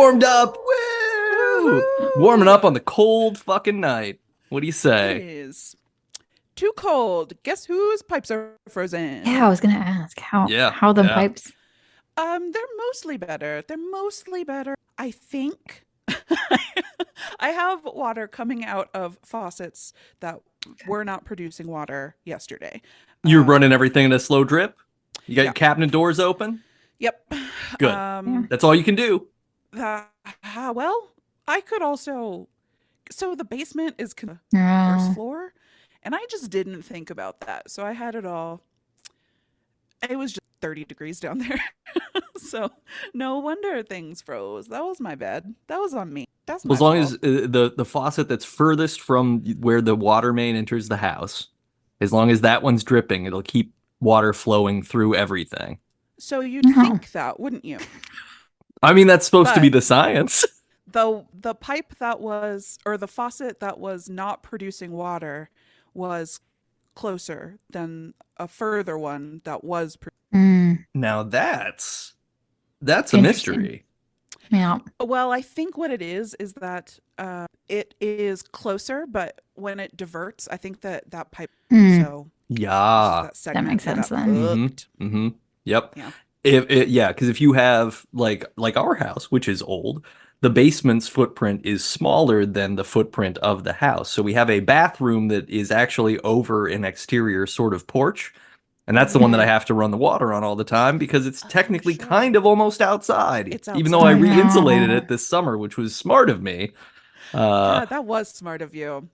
warmed up. Woo! Warming up on the cold fucking night. What do you It say? is too cold. Guess whose pipes are frozen? Yeah, I was gonna ask Yeah, how the yeah. pipes. They're mostly better. They're mostly better. I think I have water coming out of faucets that were not producing water yesterday. You're Um, running everything in a slow drip? You got your yeah. cabinet doors open? Yep. Good. Um, That's all you can do. that, well, I could also. So the basement is the first Oh, floor, and I just didn't think about that. So I had it all. It was just 30 degrees down there. So no wonder things froze. That was my bad. That was on me. That's Well, my as long as fault. the faucet that's furthest from where the water main enters the house, as long as that one's dripping, it'll keep water flowing through everything. So you'd no. think that, wouldn't you? I mean, that's supposed to be But the science. the pipe that was, or the faucet that was not producing water was closer than a further one that was. Mm, Now that's a interesting. mystery. Yeah. Well, I think what it is that it is closer, but when it diverts, I think that pipe. Mm, So it's just Yeah. that segment makes that sense got then. Mm-hmm. hooked. Mm-hmm. Yep. Yeah. Yeah, because if you have like our house, which is old, the basement's footprint is smaller than the footprint of the house. So we have a bathroom that is actually over an exterior sort of porch. And Oh that's the one that I yeah. mm. have to run the water on all the time because it's Oh technically sure. kind of almost outside, It's even though I Oh outside. re-insulated no. it this summer, which was smart of me. Uh, Yeah, that was smart of you.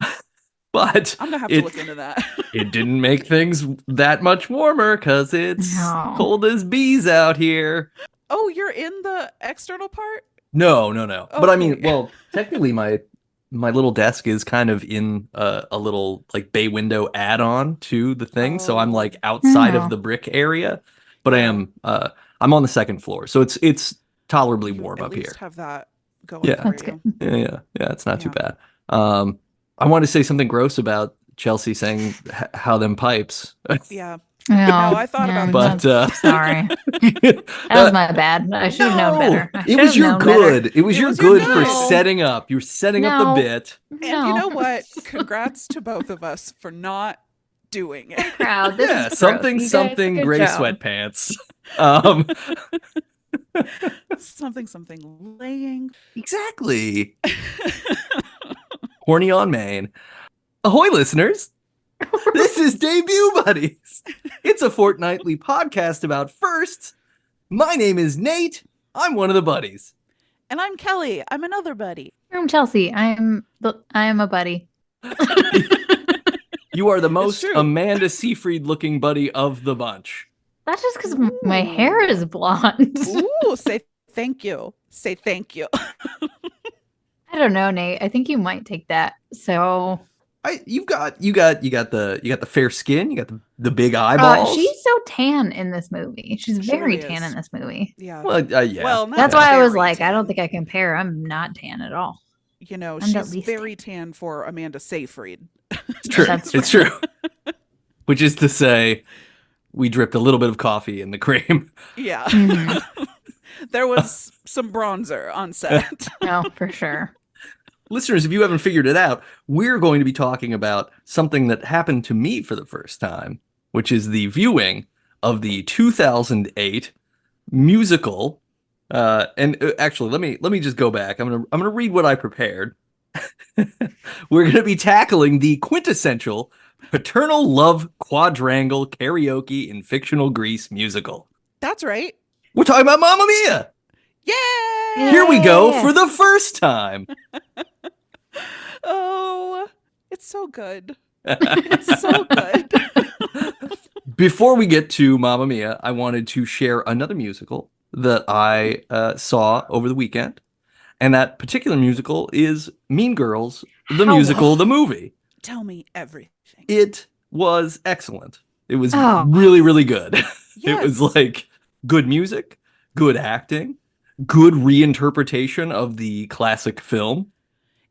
but I'm gonna have to it look into that. it didn't make things that much warmer because it's No. cold as bees out here. Oh, you're in the external part? No, no, no. But I mean, Okay. well, technically my little desk is kind of in a little like bay window add-on to the thing, so I'm Oh, like outside of Oh. the brick area, but yeah. I'm on the second floor, so it's tolerably You warm at up least here. have that going Yeah. for That's good. you. Yeah, it's not too Yeah. bad. I wanted to say something gross about Chelsea saying how them pipes. Yeah. No, No. I thought about Yeah. it too. But Sorry. That was uh, my bad. I should have known no, better. I it should was have your known better. good. It was It your was your good for good. No. setting up. You're setting up the No. bit. And you know No. what? Congrats to both of us for not doing it. I'm proud. This Yeah, is gross. something You guys, something good gray job. sweatpants. Um, Something laying. exactly. Horny on Maine. Ahoy, listeners! This is Debut Buddies. It's a fortnightly podcast about firsts. My name is Nate. I'm one of the buddies. And I'm Kelly. I'm another buddy. I'm Chelsea. I am a buddy. You are the It's most true. Amanda Seyfried looking buddy of the bunch. That's just because my hair is blonde. Ooh, say thank you. Say thank you. I don't know, Nate. I think you might take that. So, You got the fair skin. You got the big eyeballs. she's so tan in this movie. She's She very really tan is. in this movie. Yeah. Well, yeah. Well, not That's why I was very like, I don't tan. think I compare. I'm not tan at all. You know, I'm the she's least very tan for Amanda Seyfried. It's true. That's It's true. Which is to say, we dripped a little bit of coffee in the cream. Yeah. Mhm. There was some bronzer on set. No, for sure. Listeners, if you haven't figured it out, we're going to be talking about something that happened to me for the first time, which is the viewing of the 2008 musical. Actually, let me just go back. I'm gonna read what I prepared. We're gonna be tackling the quintessential paternal love quadrangle karaoke in fictional Greece musical. That's right. We're talking about Mamma Mia. Yay! Here we go Yeah. for the first time. Oh, it's so good. It's so good. Before we get to Mamma Mia, I wanted to share another musical that I saw over the weekend. And that particular musical is Mean Girls, the How- musical, the movie. Tell me everything. It was excellent. It was Oh. really, really good. It Yes. was like good music, good acting, good reinterpretation of the classic film.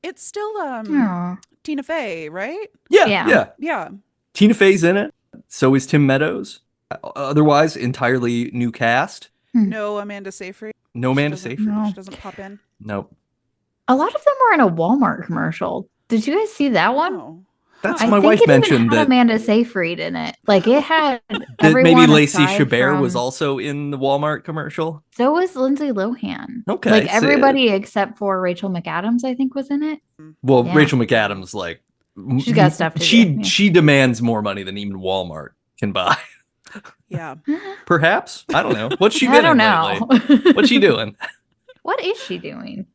It's still Aw. Tina Fey, right? Yeah, Yeah. yeah. Yeah. Tina Fey's in it. So is Tim Meadows. Otherwise, entirely new cast. No Amanda Seyfried. No She Amanda doesn't- Seyfried. No. She doesn't pop in. Nope. A lot of them were in a Walmart commercial. Did you guys see that one? Oh. That's Huh. my I think wife it even mentioned had that Amanda Seyfried in it. Like it had maybe everyone Lacey aside Chabert was from. also in the Walmart commercial. So was Lindsay Lohan. Okay, Like so everybody except for Rachel McAdams, I think, was in it. well, Yeah. Rachel McAdams, like She's got stuff to do. Yeah. she demands more money than even Walmart can buy. Yeah. Perhaps, I don't know. What's she I been don't in know. lately? What's she doing? What is she doing?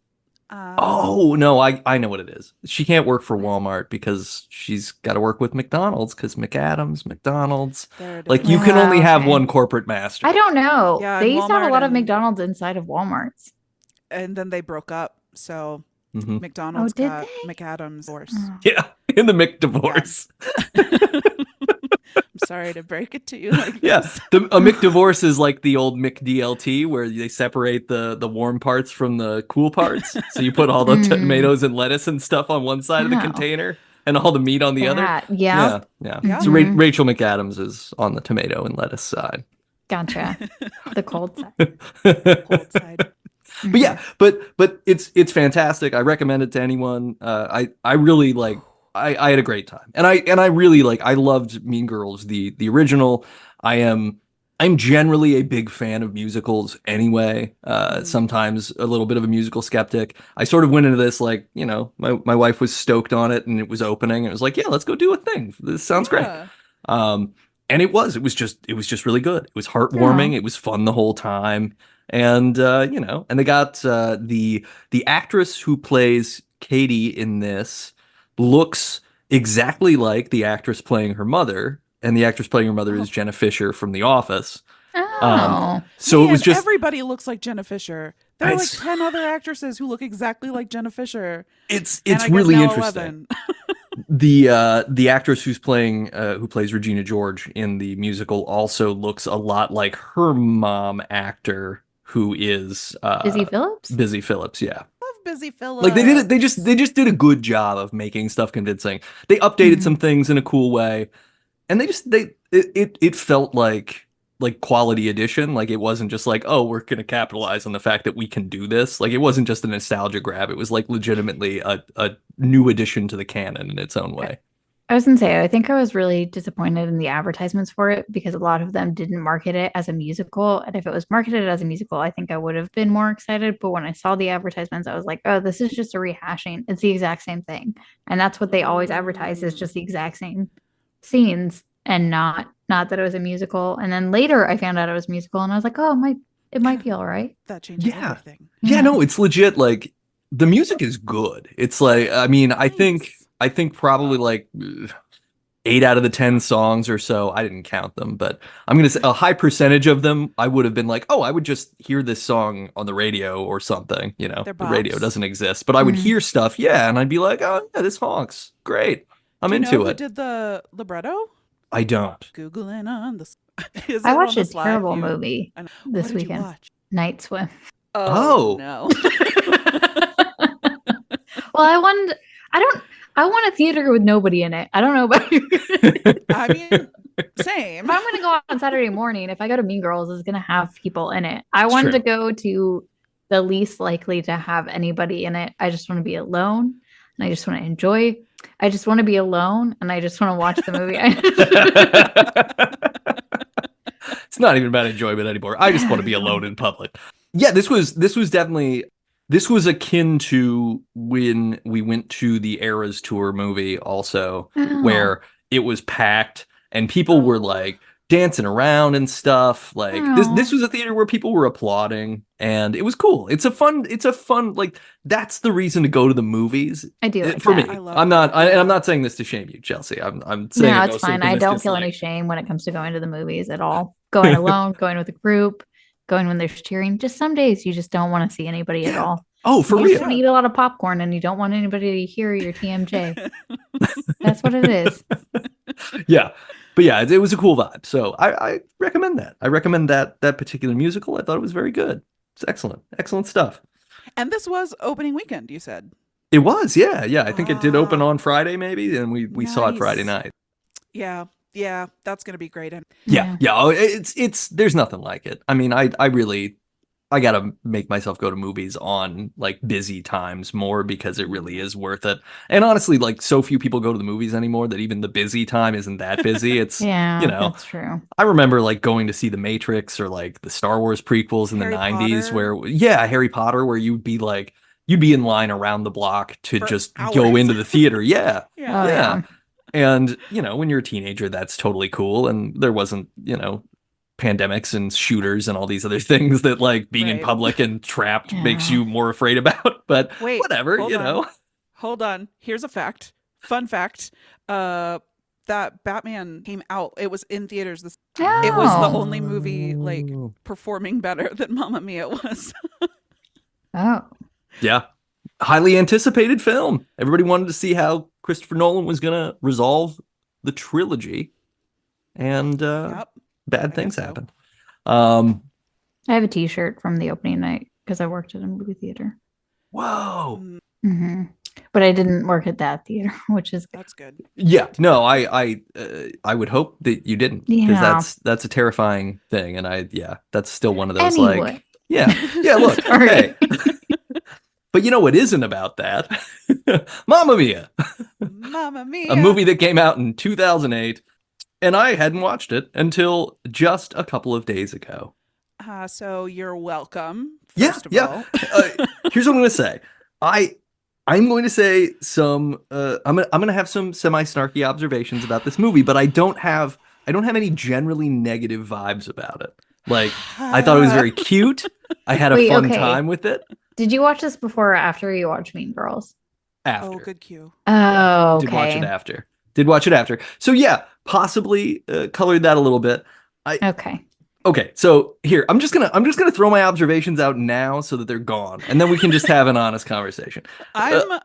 Oh no, I know what it is. She can't work for Walmart because she's got to work with McDonald's because McAdams, McDonald's. There it Like is. you can only have Okay. one corporate master. I don't know. Yeah, They and used to have a Walmart lot of and- McDonald's inside of Walmarts. And then they broke up. So Mhm. McDonald's did got they? McAdams divorce. Oh. Yeah, in the McDivorce. I'm sorry to break it to you like Yeah, this. a McDivorce is like the old McDLT where they separate the warm parts from the cool parts. So you put all the Mm. tomatoes and lettuce and stuff on one side of the Oh. container and all the meat on the other. That, yeah. Yeah. Yeah. So Mhm. Rachel McAdams is on the tomato and lettuce side. Gotcha. The cold side. Cold side. But yeah, but it's fantastic. I recommend it to anyone. I really like. I had a great time, and I really like. I loved Mean Girls, the original. I'm generally a big fan of musicals anyway. Sometimes a little bit of a musical skeptic. I sort of went into this like, you know, my wife was stoked on it and it was opening. And it was like, yeah, let's go do a thing. This sounds great. Yeah. And it was just really good. It was heartwarming. Aw. It was fun the whole time. And you know, and they got the actress who plays Katie in this looks exactly like the actress playing her mother, and the actress playing her mother is Jenna Fisher from The Office. Oh. So it was Man, just everybody looks like Jenna Fisher. There are like It's- 10 other actresses who look exactly like Jenna Fisher. it's And I guess really now interesting. 11. The actress who's playing who plays Regina George in the musical also looks a lot like her mom actor who is Busy Phillips? Busy Phillips, yeah. Love Busy Phillips. Like they did it, they just did a good job of making stuff convincing. They updated some things in a cool way, and it felt like quality edition. Like it wasn't just like, oh, we're gonna capitalize on the fact that we can do this. Like it wasn't just a nostalgia grab. It was like legitimately a new addition to the canon in its own way. I was gonna say, I think I was really disappointed in the advertisements for it because a lot of them didn't market it as a musical. And if it was marketed as a musical, I think I would have been more excited. But when I saw the advertisements, I was like, oh, this is just a rehashing. It's the exact same thing. And that's what they always advertise is just the exact same scenes and not that it was a musical. And then later I found out it was musical and I was like, oh, it might be all right. That changes Yeah. everything. Yeah, no, it's legit. Like the music is good. It's like, I mean, I think probably like 8 out of the 10 songs or so, I didn't count them, but I'm going to say a high percentage of them, I would have been like, oh, I would just hear this song on the radio or something. You know, They're the radio bops. doesn't exist, but I would hear stuff. Yeah. And I'd be like, oh, yeah, this honks. Great. I'm Do you into know who it. did the libretto? I don't. Googling on the. Is I it on watched a this live terrible view? movie I know. this What did you weekend. watch? Night Swim. Oh. No. Well, I want a theater with nobody in it. I don't know about you. I mean, same. If I'm going to go out on Saturday morning, if I go to Mean Girls, it's going to have people in it. I It's wanted true. to go to the least likely to have anybody in it. I just want to be alone and I just want to enjoy. I just want to be alone and I just want to watch the movie. It's not even about enjoyment anymore. I just want to be alone in public. Yeah, this was definitely akin to when we went to the Eras Tour movie also, Oh. where it was packed and people were like dancing around and stuff. Like this was a theater where people were applauding and it was cool. It's a fun like that's the reason to go to the movies. I do like For that. me. I love I'm not that. I'm not saying this to shame you, Chelsea. I'm saying No, it it's mostly fine. from I this don't just feel like- any shame when it comes to going to the movies at all. Going alone, going with a group, going when there's cheering. Just some days you just don't want to see anybody at Yeah. all. Oh, for You real. just want to eat a lot of popcorn and you don't want anybody to hear your TMJ. That's what it is. Yeah. But yeah, it was a cool vibe. So I recommend that. I recommend that particular musical. I thought it was very good. It's excellent. Excellent stuff. And this was opening weekend, you said. It was, yeah. Yeah. I think it did open Ah. on Friday maybe, and we saw it Friday Nice. night. Yeah. Yeah. That's going to be great. And Yeah. Yeah. Oh, it's there's nothing like it. I mean, I I gotta make myself go to movies on like busy times more because it really is worth it. And honestly, like so few people go to the movies anymore that even the busy time isn't that busy. It's, Yeah, you know, that's true. I remember like going to see The Matrix or like the Star Wars prequels in the Harry 90s Potter. where, yeah, Harry Potter, where you'd be in line around the block to For just hours. go into the theater. Yeah. Yeah. Oh, Yeah. yeah. And, you know, when you're a teenager, that's totally cool. And there wasn't, you know, pandemics and shooters and all these other things that like being in Right. public and trapped makes Yeah. you more afraid about. But Wait, whatever, hold you on. know. Hold on. Here's a fact. Fun fact. That Batman came out. It was in theaters. It was the Oh. only movie like performing better than Mamma Mia was. Oh. Yeah. Highly anticipated film. Everybody wanted to see how Christopher Nolan was going to resolve the trilogy. And Yep. bad I things guess so. happened. I have a t-shirt from the opening night because I worked at a movie theater. Whoa. Hmm. But I didn't work at that theater, which is good. That's good. Yeah, no, I would hope that you didn't, because Yeah. that's a terrifying thing, and that's still one of those Anyway. like, yeah, look, Sorry. hey, but you know what isn't about that? Mamma Mia, Mamma Mia. a movie that came out in 2008, and I hadn't watched it until just a couple of days ago. So you're welcome. Yeah, First of yeah. all. Here's what I'm going to say. I'm going to say some. I'm gonna have some semi-snarky observations about this movie, but I don't have any generally negative vibes about it. Like, I thought it was very cute. I had a Wait, fun okay. time with it. Did you watch this before or after you watched Mean Girls? After, Oh, good cue. Oh, okay. did watch it after. Did watch it after. So yeah, possibly colored that a little bit. Okay. Okay, so here I'm just gonna throw my observations out now so that they're gone, and then we can just have an honest conversation. I'm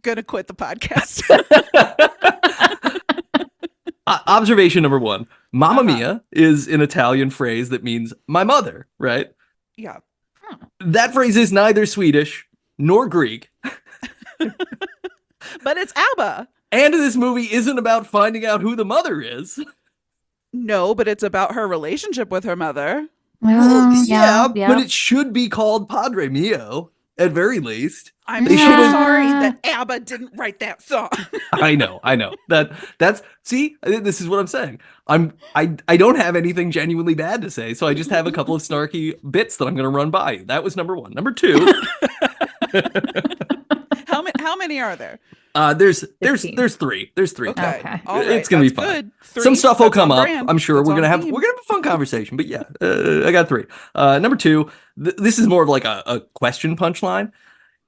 gonna quit the podcast. Observation number one: Mamma Uh-huh. Mia is an Italian phrase that means my mother, right? Yeah. That phrase is neither Swedish nor Greek, But it's ABBA. and this movie isn't about finding out who the mother is. No, but it's about her relationship with her mother. Well, yeah, yeah. but it should be called Padre Mio at very least. I'm They so should've- sorry that ABBA didn't write that song. I know. That's see, this is what I'm saying. I don't have anything genuinely bad to say, so I just have a couple of snarky bits that I'm going to run by you. That was number one. Number two, How many are there? there's 15. three. There's three. Okay. Okay. All right. It's gonna be that's fun. Good. Three, Some stuff will that's come on up. brand. I'm sure That's we're on gonna have theme. a fun conversation. But yeah, I got three. Number two, this is more of like a question punchline.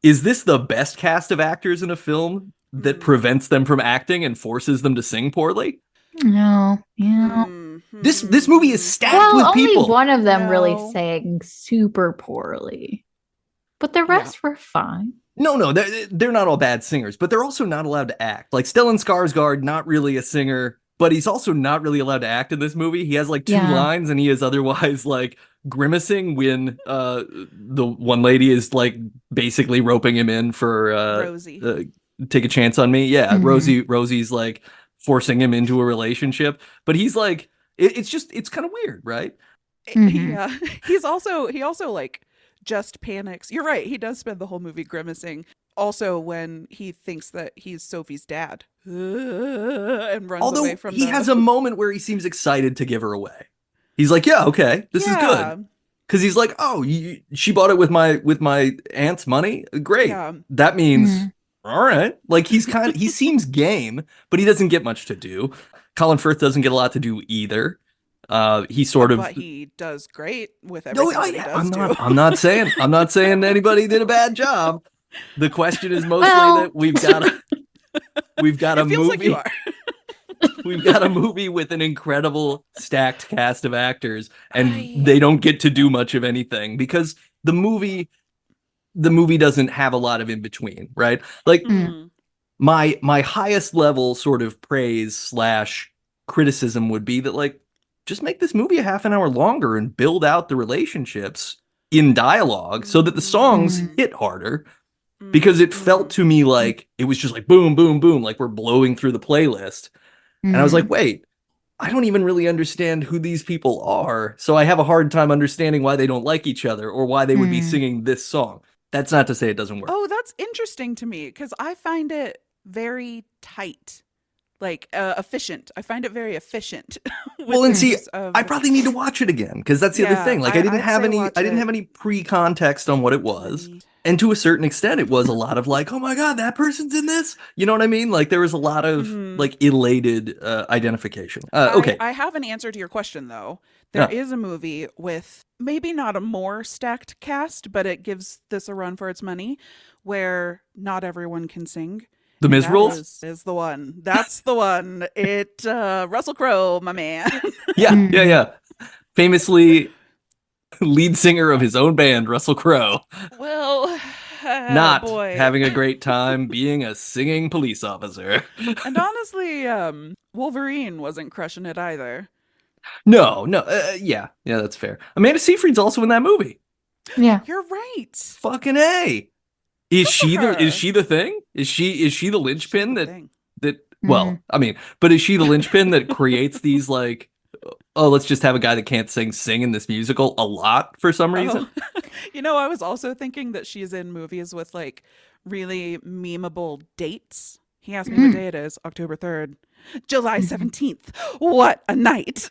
Is this the best cast of actors in a film that prevents them from acting and forces them to sing poorly? No. Yeah. Mhm. This movie is stacked Well, with only people. one of them really No. sang super poorly, but the rest were fine. No, they're not all bad singers, but they're also not allowed to act. Like Stellan Skarsgard, not really a singer, but he's also not really allowed to act in this movie. He has like two Yeah. lines, and he is otherwise like grimacing when the one lady is like basically roping him in for Rosie. take a chance on me. Yeah, Mhm. Rosie's like forcing him into a relationship, but he's like it's kind of weird, right? Mhm. Yeah. He also like just panics. You're right. He does spend the whole movie grimacing. Also, when he thinks that he's Sophie's dad and runs Although away from he the... has a moment where he seems excited to give her away. He's like, yeah, okay, this is good. Because he's like, oh, she bought it with my aunt's money. Great. Yeah. That means, Mhm. all right. Like he seems game, but he doesn't get much to do. Colin Firth doesn't get a lot to do either. He sort of. But he does great with No, everything that he does too. I'm not saying anybody did a bad job. The question is mostly Well- that we've got a It feels like you movie. are. We've got a movie with an incredible stacked cast of actors, and I- they don't get to do much of anything because the movie doesn't have a lot of in between, right? Like Mm. my highest level sort of praise / criticism would be that like just make this movie a half an hour longer and build out the relationships in dialogue so that the songs Mhm. hit harder, because it felt to me like it was just like boom, boom, boom, like we're blowing through the playlist. And I was like, wait, I don't even really understand who these people are. So I have a hard time understanding why they don't like each other or why they would be singing this song. That's not to say it doesn't work. Oh, that's interesting to me because I find it very tight, like efficient. I find it very efficient. Well, and see, I probably need to watch it again because that's the other thing. Like I didn't have any pre-context on what it was. And to a certain extent, it was a lot of like, oh my God, that person's in this. You know what I mean? Like there was a lot of like elated identification. Okay. I have an answer to your question though. There is a movie with maybe not a more stacked cast, but it gives this a run for its money where not everyone can sing. The Miserables is the one. That's the one. It Russell Crowe, my man. Yeah. Famously lead singer of his own band, Russell Crowe. Well, not having a great time being a singing police officer. And honestly, Wolverine wasn't crushing it either. No, yeah, that's fair. Amanda Seyfried's also in that movie. Yeah, you're right. Fucking A. Is she the thing? Is she the linchpin that well, I mean, but is she the linchpin that creates these like, oh, let's just have a guy that can't sing in this musical a lot for some reason? I was also thinking that she's in movies with like really memeable dates. He asked me what day it is, October 3rd. July 17th. What a night.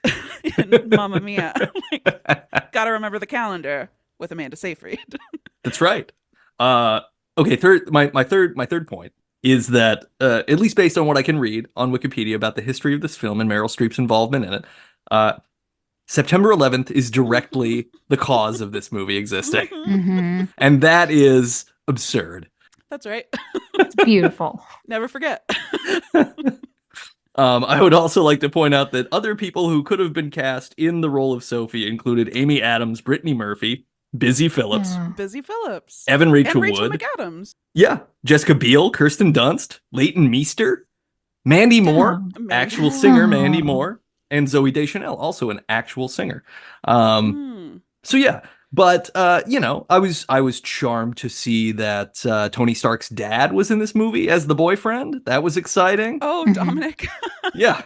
Mamma Mia. Gotta remember the calendar with Amanda Seyfried. That's right. Okay, my third point is that, at least based on what I can read on Wikipedia about the history of this film and Meryl Streep's involvement in it, September 11th is directly the cause of this movie existing. And that is absurd. That's right. It's beautiful. Never forget. I would also like to point out that other people who could have been cast in the role of Sophie included Amy Adams, Brittany Murphy, Busy Phillips, Evan Rachel Rachel Wood, McAdams. Yeah, Jessica Biel, Kirsten Dunst, Leighton Meester, Mandy Moore, actual singer Mandy Moore, and Zooey Deschanel, also an actual singer. So yeah, but I was charmed to see that Tony Stark's dad was in this movie as the boyfriend. That was exciting. Oh, Dominic. Yeah.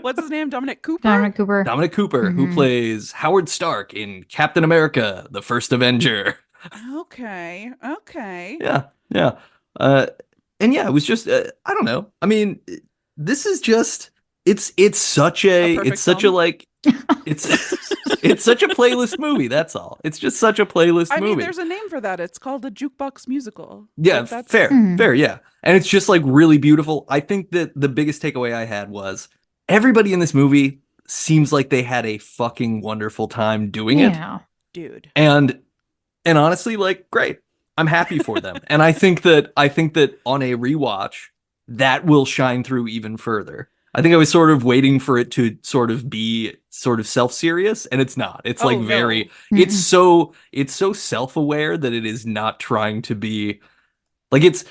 What's his name? Dominic Cooper? Dominic Cooper, who plays Howard Stark in Captain America, the First Avenger. Okay. Yeah. And yeah, it was just, I don't know. I mean, this is just, it's such a playlist movie. That's all. It's just such a playlist movie. I mean, there's a name for that. It's called a jukebox musical. Yeah, fair. Yeah. And it's just like really beautiful. I think that the biggest takeaway I had was everybody in this movie seems like they had a fucking wonderful time doing it. Dude. And honestly, like, great. I'm happy for them. And I think that on a rewatch, that will shine through even further. I think I was sort of waiting for it to sort of be sort of self-serious, and it's not. It's it's so self-aware that it is not trying to be like it's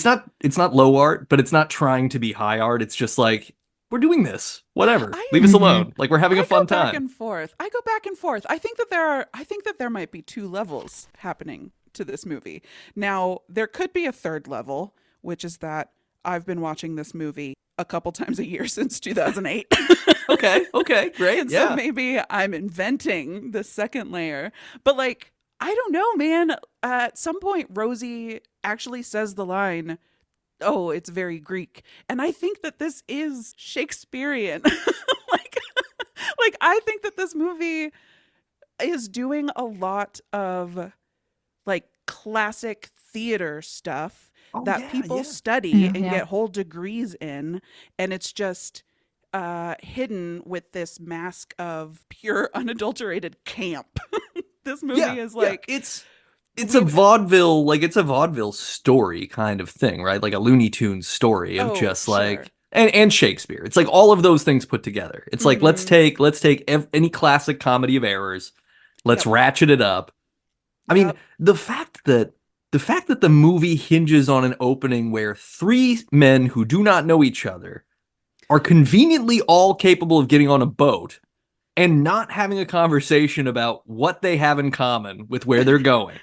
not low art, but it's not trying to be high art. It's just like, we're doing this. Whatever. Leave us alone. Like, we're having a fun time. I go back and forth. I think that there might be two levels happening to this movie. Now, there could be a third level, which is that I've been watching this movie a couple times a year since 2008. Okay, great. And so maybe I'm inventing the second layer. But like, I don't know, man. At some point, Rosie actually says the line, "Oh, it's very Greek." And I think that this is Shakespearean. like I think that this movie is doing a lot of like classic theater stuff that people study and get whole degrees in, and it's just hidden with this mask of pure unadulterated camp. This movie is like it's a vaudeville story kind of thing, right? Like a Looney Tunes story of like and Shakespeare. It's like all of those things put together. It's like let's take any classic comedy of errors, let's ratchet it up. I mean, the fact that the movie hinges on an opening where three men who do not know each other are conveniently all capable of getting on a boat and not having a conversation about what they have in common with where they're going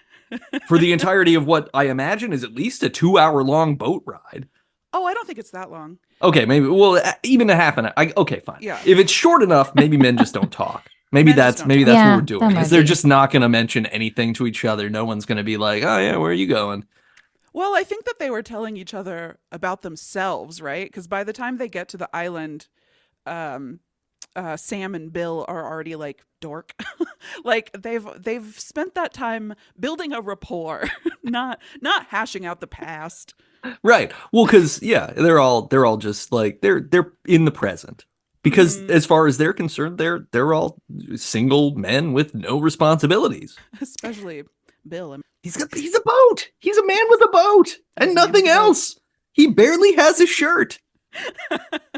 for the entirety of what I imagine is at least a 2-hour long boat ride. Oh, I don't think it's that long. Okay, maybe. Well, even a half an hour. Okay, fine. Yeah. If it's short enough, maybe men just don't talk. Maybe Men just that's don't maybe talk. that's what Yeah, we're doing. that Is might they're be. just not going to mention anything to each other. No one's going to be like, "Oh yeah, where are you going?" Well, I think that they were telling each other about themselves, right? Because by the time they get to the island, um, Sam and Bill are already like dork. Like they've spent that time building a rapport, not hashing out the past. Right. Well, because yeah, they're all just like they're in the present. Because Mhm. as far as they're concerned, they're all single men with no responsibilities. Especially Bill. He's a boat. He's a man with a boat and He's a man nothing with a boat. else. He barely has a shirt.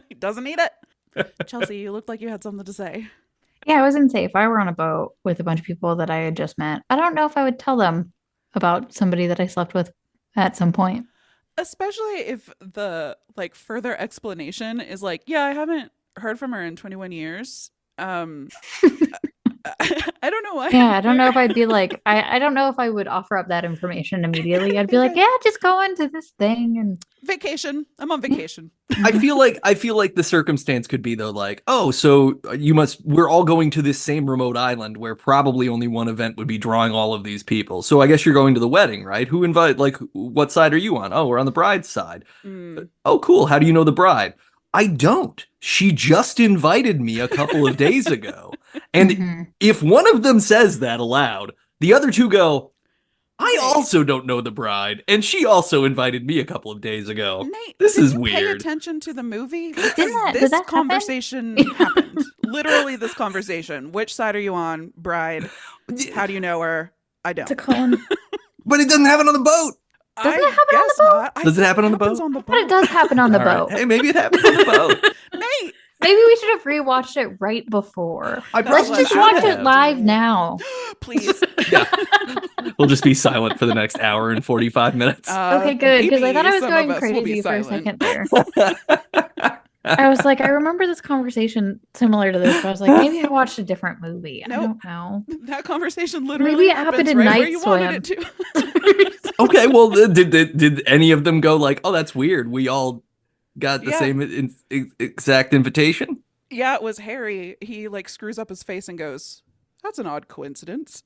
He doesn't need it. Chelsea, you looked like you had something to say. Yeah, I was gonna say if I were on a boat with a bunch of people that I had just met, I don't know if I would tell them about somebody that I slept with at some point. Especially if the like further explanation is like, yeah, I haven't heard from her in 21 years. I don't know why. Yeah, I don't know if I'd be like, I don't know if I would offer up that information immediately. I'd be like, yeah, just go into this thing and Vacation. I'm on vacation. I feel like the circumstance could be though, like, oh, so we're all going to this same remote island where probably only one event would be drawing all of these people. So I guess you're going to the wedding, right? Like, what side are you on? Oh, we're on the bride's side. Mm. Oh, cool. How do you know the bride? I don't. She just invited me a couple of days ago. And Mhm. if one of them says that aloud, the other two go, I also don't know the bride, and she also invited me a couple of days ago. Nate, This did is you pay weird. attention to the movie? Did This that happen? conversation happened. Literally, this conversation. Which side are you on, bride? How do you know her? I don't. To Colin. But it doesn't happen on the boat. Doesn't it I happen on the guess boat? not. I Does it think happen on the happens boat? On the But it does happen on the All right. boat. Hey, maybe it happens on the boat. Nate, Maybe we should have rewatched it right before. I That's Let's what just I watch have. it live now. please. Yeah. We'll just be silent for the next hour and 45 minutes. Okay, good. Because I maybe thought I was some going of us will be crazy for a silent. second there. I was like, I remember this conversation similar to this, but I was like, maybe I watched a different movie. I Nope. don't know. That conversation literally Maybe it happened happens in right where Night you wanted Swim. it to. Okay, well, did any of them go like, oh, that's weird. We all got the Yeah. same exact invitation? Yeah, it was Harry. He like screws up his face and goes, "That's an odd coincidence."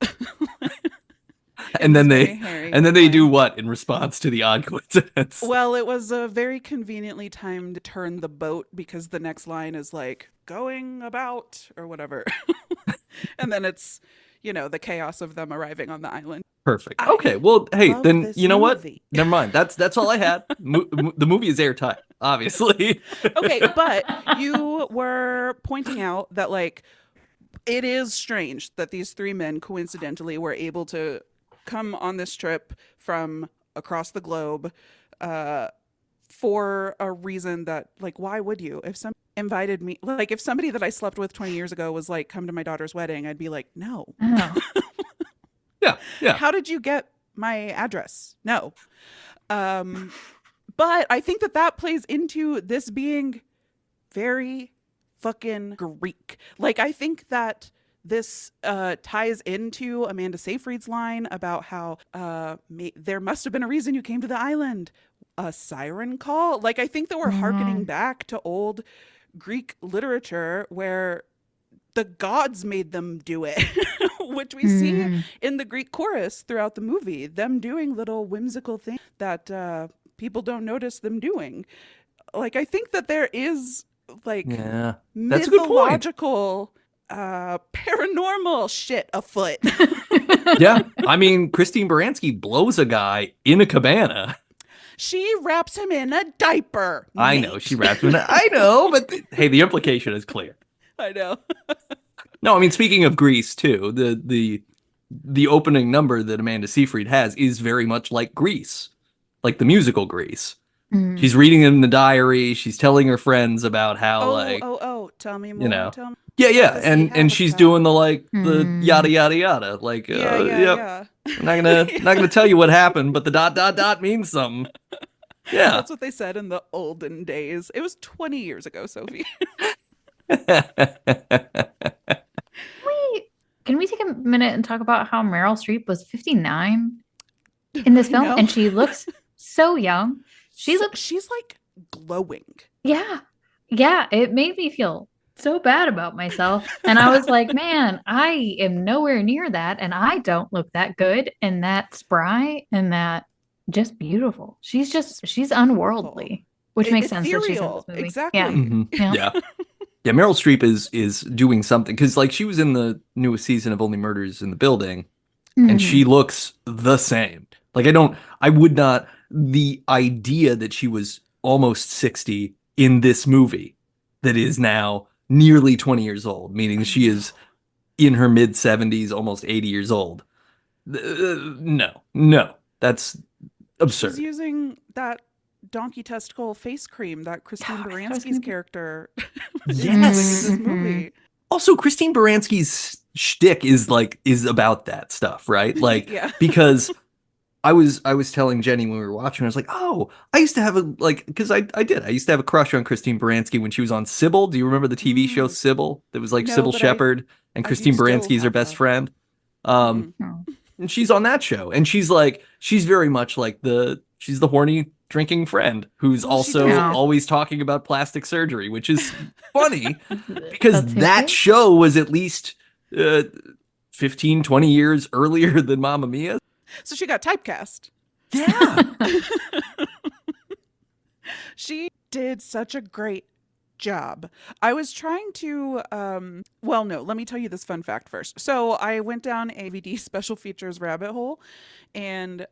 And then Very they Harry and then they do line. what in response to the odd coincidence? Well, it was a very conveniently timed turn the boat because the next line is like going about or whatever. And then it's, the chaos of them arriving on the island. Perfect. I Okay, well, hey, love then this you know what? movie. Never mind. That's all I had. The movie is airtight, obviously. Okay, but you were pointing out that like it is strange that these three men coincidentally were able to come on this trip from across the globe for a reason that like why would you if some invited me like if somebody that I slept with 20 years ago was like come to my daughter's wedding I'd be like no. Oh. Yeah. How did you get my address? No. But I think that plays into this being very fucking Greek. Like, I think that this ties into Amanda Seyfried's line about how there must have been a reason you came to the island. A siren call? Like, I think that we're hearkening back to old Greek literature where the gods made them do it, which we see in the Greek chorus throughout the movie, them doing little whimsical things that people don't notice them doing. Like, I think that there is like Yeah. That's a good point. mythological paranormal shit afoot. Yeah. I mean, Christine Baranski blows a guy in a cabana. She wraps him in a diaper. I know she wraps him in I know, but hey, the implication is clear. I know. No, I mean, speaking of Grease too, the opening number that Amanda Seyfried has is very much like Grease, like the musical Grease. She's reading in the diary. She's telling her friends about how Tell me more. Tell me. Yeah, Does he and have a she's car? doing the yada yada yada. Like, Yeah. I'm not gonna tell you what happened, but the ... means something. Yeah. That's what they said in the olden days. It was 20 years ago, Sophie. Can we take a minute and talk about how Meryl Streep was 59 in this I film know. and she looks so young? She's like glowing. Yeah. Yeah. It made me feel so bad about myself. And I was like, man, I am nowhere near that. And I don't look that good and that spry and that just beautiful. She's unworldly, which makes sense that she's in this Ethereal. movie. Yeah. Exactly. Yeah. Yeah. Yeah, Meryl Streep is doing something because like she was in the newest season of Only Murders in the Building, and she Mhm. looks the same. Like the idea that she was almost 60 in this movie that is now nearly 20 years old, meaning I she know. is in her mid 70s, almost 80 years old. No, that's She's absurd. using that donkey testicle face cream that Christine Oh, I was Baranski's gonna- character is using in Yes. this Mhm. movie. Also, Christine Baranski's shtick is about that stuff, right? Like Yeah. because I was telling Jenny when we were watching, I was like, oh, I used to have a like because I used to have a crush on Christine Baranski when she was on Sybil. Do you remember the TV show Mm. Sybil? That was like No, Sybil but Shepherd and I do Christine still Baranski is her have best that. friend. Um, Mm. Oh. and she's on that show, and she's very much like she's the horny drinking friend who's Well, she also does Yeah. it. always talking about plastic surgery, which is funny because That's who that she is? show was at least uh, 15, 20 years earlier than Mamma Mia. So she got typecast. Yeah. She did such a great job. I was trying to well, no, let me tell you this fun fact first. So I went down AVD special features rabbit hole and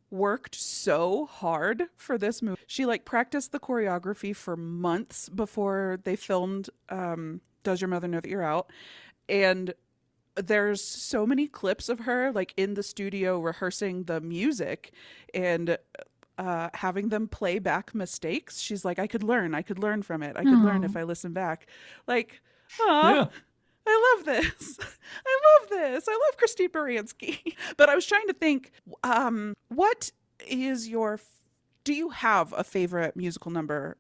worked so hard for this movie. She like practiced the choreography for months before they filmed Does Your Mother Know That You're Out? And there's so many clips of her like in the studio rehearsing the music and having them play back mistakes. She's like, I could learn from it. I could learn if Aw. I listen back. Like, aw, Yeah. I love this. I love this. I love Christine Baranski. But I was trying to think, what is your, do you have a favorite musical number?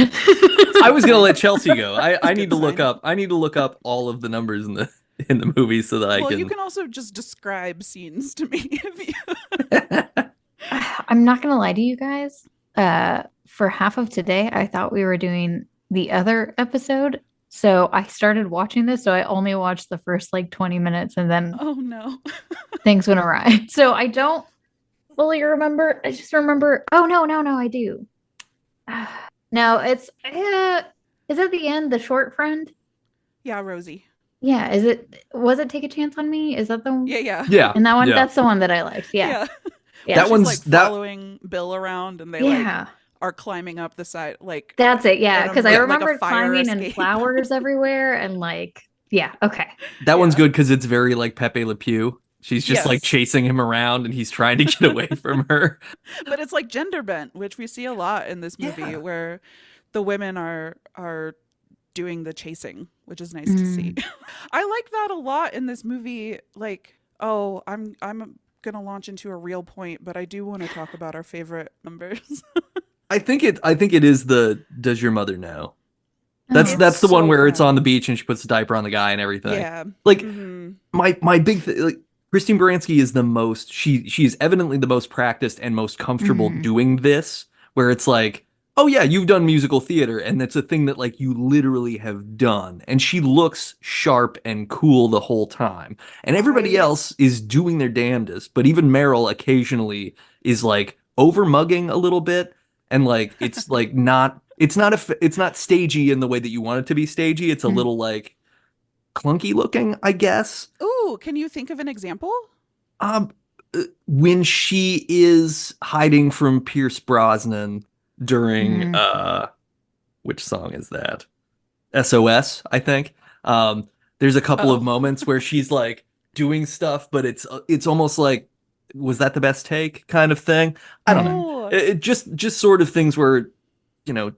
I was gonna let Chelsea go. I Good need to look sign. up. I need to look up all of the numbers in the movie so that I Well, can. you can also just describe scenes to me if you. I'm not gonna lie to you guys. For half of today, I thought we were doing the other episode. So I started watching this, so I only watched the first like 20 minutes and then Oh no. things went awry. So I don't fully remember. I just remember, oh no, I do. No, it's is it the end, the short friend? Yeah, Rosie. Yeah, was it Take a Chance on Me? Is that the one? Yeah. Yeah. And that one, Yeah. that's the one that I liked. Yeah. Yeah. Yeah. That She's one's like that. following Bill around and they Yeah. like are climbing up the side like That's it. Yeah. and Because like I a remember fire climbing and escape. flowers everywhere and like, yeah. Okay. That one's Yeah. good because it's very like Pepe Le Pew. She's just like Yes. chasing him around and he's trying to get away from her. But it's like gender bent, which we see a lot in this movie Yeah. where the women are doing the chasing, which is nice to see. I like that a lot in this movie. Like, oh, I'm gonna launch into a real point, but I do want to talk about our favorite numbers. I think it is the Does Your Mother Know? That's Oh. that's the one so where it's fun. on the beach and she puts the diaper on the guy and everything. Yeah. Like Mhm. my big thing, like Christine Baranski is the most she is evidently the most practiced and most comfortable Mhm. doing this, where it's like, oh yeah, you've done musical theater and that's a thing that like you literally have done. And she looks sharp and cool the whole time. And everybody I- else is doing their damnedest, but even Meryl occasionally is like over mugging a little bit and like it's like not it's not stagey in the way that you want it to be stagey. It's a Mhm. little like clunky looking, I guess. Ooh, can you think of an example? Um, when she is hiding from Pierce Brosnan during which song is that? SOS, I think. There's a couple of Oh. moments where she's like doing stuff, but it's almost like was that the best take kind of thing? I don't know. Oh, It just sort of things where, you know,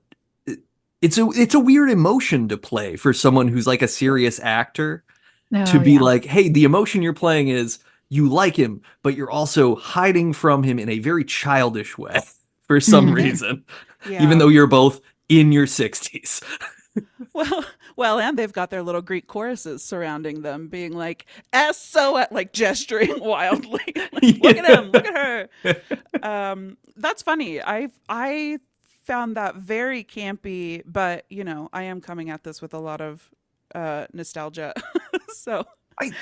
it's a weird emotion to play for someone who's like a serious actor to Oh, be yeah. like, hey, the emotion you're playing is you like him, but you're also hiding from him in a very childish way for some Mhm. reason, yeah. even though you're both in your 60s. Well, and they've got their little Greek choruses surrounding them, being like "so," like gesturing wildly. Like, look at him, look at her. That's funny. I found that very campy, but you know, I am coming at this with a lot of nostalgia. So I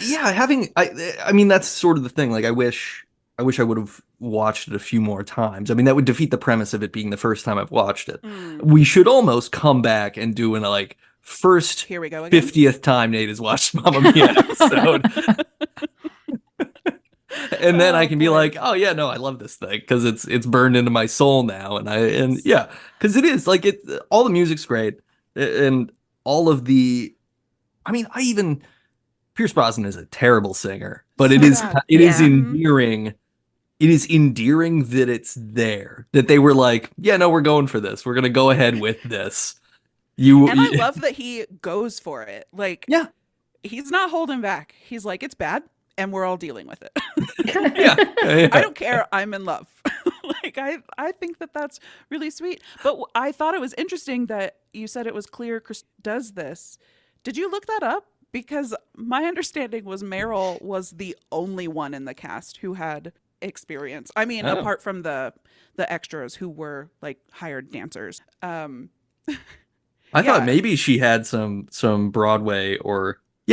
mean that's sort of the thing. Like I wish I would have watched it a few more times. I mean, that would defeat the premise of it being the first time I've watched it. We should almost come back and do a like first here we go again. 50th time Nate has watched Mamma Mia episode. And then I can be like, oh yeah, no, I love this thing because it's burned into my soul now, and yeah, because it is like all the music's great, and all of the, I mean, Pierce Brosnan is a terrible singer, but it is endearing. It is endearing that it's there, that they were like, yeah, no, we're going for this. We're gonna go ahead with this. I love that he goes for it. Like, yeah, he's not holding back. He's like, it's bad, and we're all dealing with it. yeah. I don't care. I'm in love. Like, I think that that's really sweet. But I thought it was interesting that you said it was clear Chris does this. Did you look that up? Because my understanding was Meryl was the only one in the cast who had experience. I mean, apart from the extras who were like hired dancers. I thought maybe she had some Broadway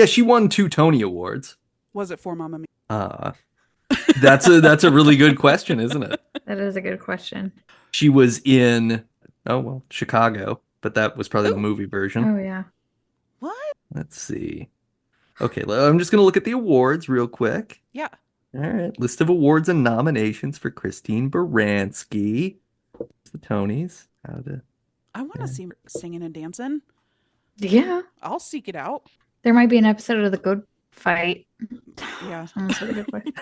she won 2 Tony Awards. Was it for Mamma Mia? That's a really good question, isn't it? That is a good question. She was in Chicago, but that was probably the movie version. Oh yeah. What? Let's see. Okay, I'm just gonna look at the awards real quick. Yeah. All right, list of awards and nominations for Christine Baranski. The Tonys. I want to see her singing and dancing. Yeah. I'll seek it out. There might be an episode of The Good Fight. Yeah. The Good Fight.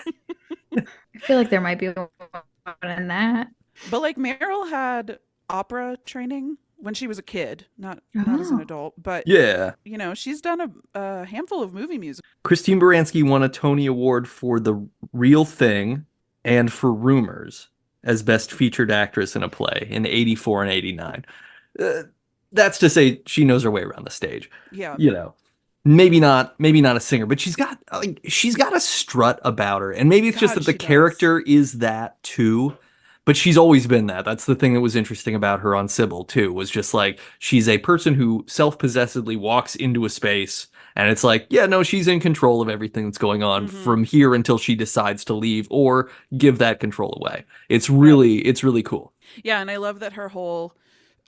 I feel like there might be one in that. But like Meryl had opera training when she was a kid, not as an adult. But yeah, you know, she's done a handful of movie music. Christine Baranski won a Tony Award for The Real Thing and for Rumors as Best Featured Actress in a Play in 84 and 89. That's to say she knows her way around the stage. Yeah. You know, maybe not a singer, but she's got a strut about her. And maybe it's just that the character is that too. But she's always been that. That's the thing that was interesting about her on Sybil too, was just like she's a person who self-possessedly walks into a space and it's like, yeah, no, she's in control of everything that's going on from here until she decides to leave or give that control away. It's really cool. Yeah, and I love that her whole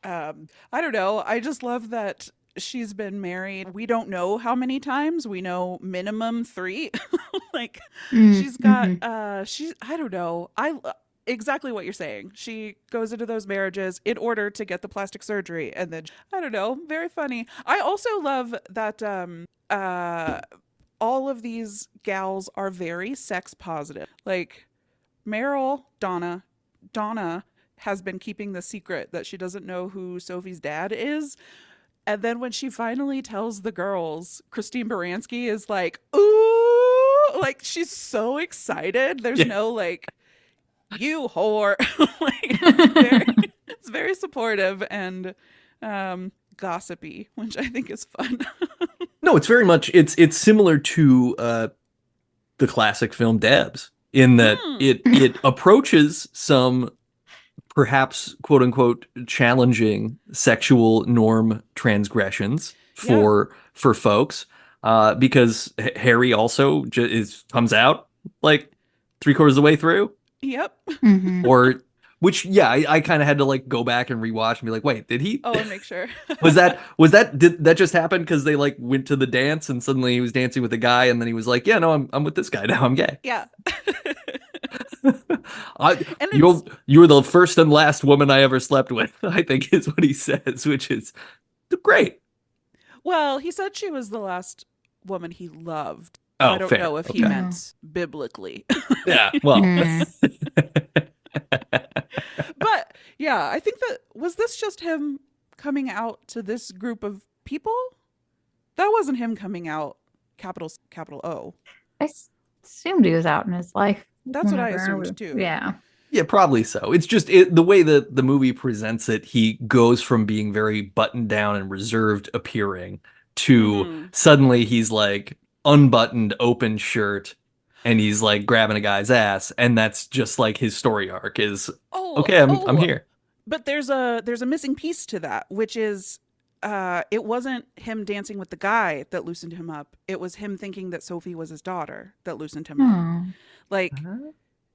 I don't know, I just love that she's been married. We don't know how many times. We know minimum 3. Like she's got I don't know. Exactly what you're saying. She goes into those marriages in order to get the plastic surgery, and then I don't know, very funny. I also love that all of these gals are very sex positive. Like Meryl, Donna has been keeping the secret that she doesn't know who Sophie's dad is. And then when she finally tells the girls, Christine Baranski is like, ooh, like she's so excited. There's no like, you whore. Like, it's very supportive and gossipy, which I think is fun. No, it's very much it's similar to the classic film Debs in that it approaches some perhaps quote unquote challenging sexual norm transgressions for folks because Harry also comes out like 3/4 of the way through. Yep. Or which I kind of had to like go back and rewatch and be like, wait, did he? Oh, and make sure. Did that just happen because they like went to the dance and suddenly he was dancing with a guy and then he was like, yeah, no, I'm with this guy now, I'm gay. Yeah. You're the first and last woman I ever slept with, I think is what he says, which is great. Well, he said she was the last woman he loved. Oh, I don't fair. know if he meant biblically. Yeah, well. But yeah, I think was this just him coming out to this group of people? That wasn't him coming out, capital O. I assumed he was out in his life. That's what I assumed too. Yeah. Yeah, probably so. It's just the way that the movie presents it, he goes from being very buttoned down and reserved appearing to suddenly he's like unbuttoned, open shirt, and he's like grabbing a guy's ass, and that's just like his story arc is okay. I'm here. But there's a missing piece to that, which is it wasn't him dancing with the guy that loosened him up. It was him thinking that Sophie was his daughter that loosened him up. Hmm. Like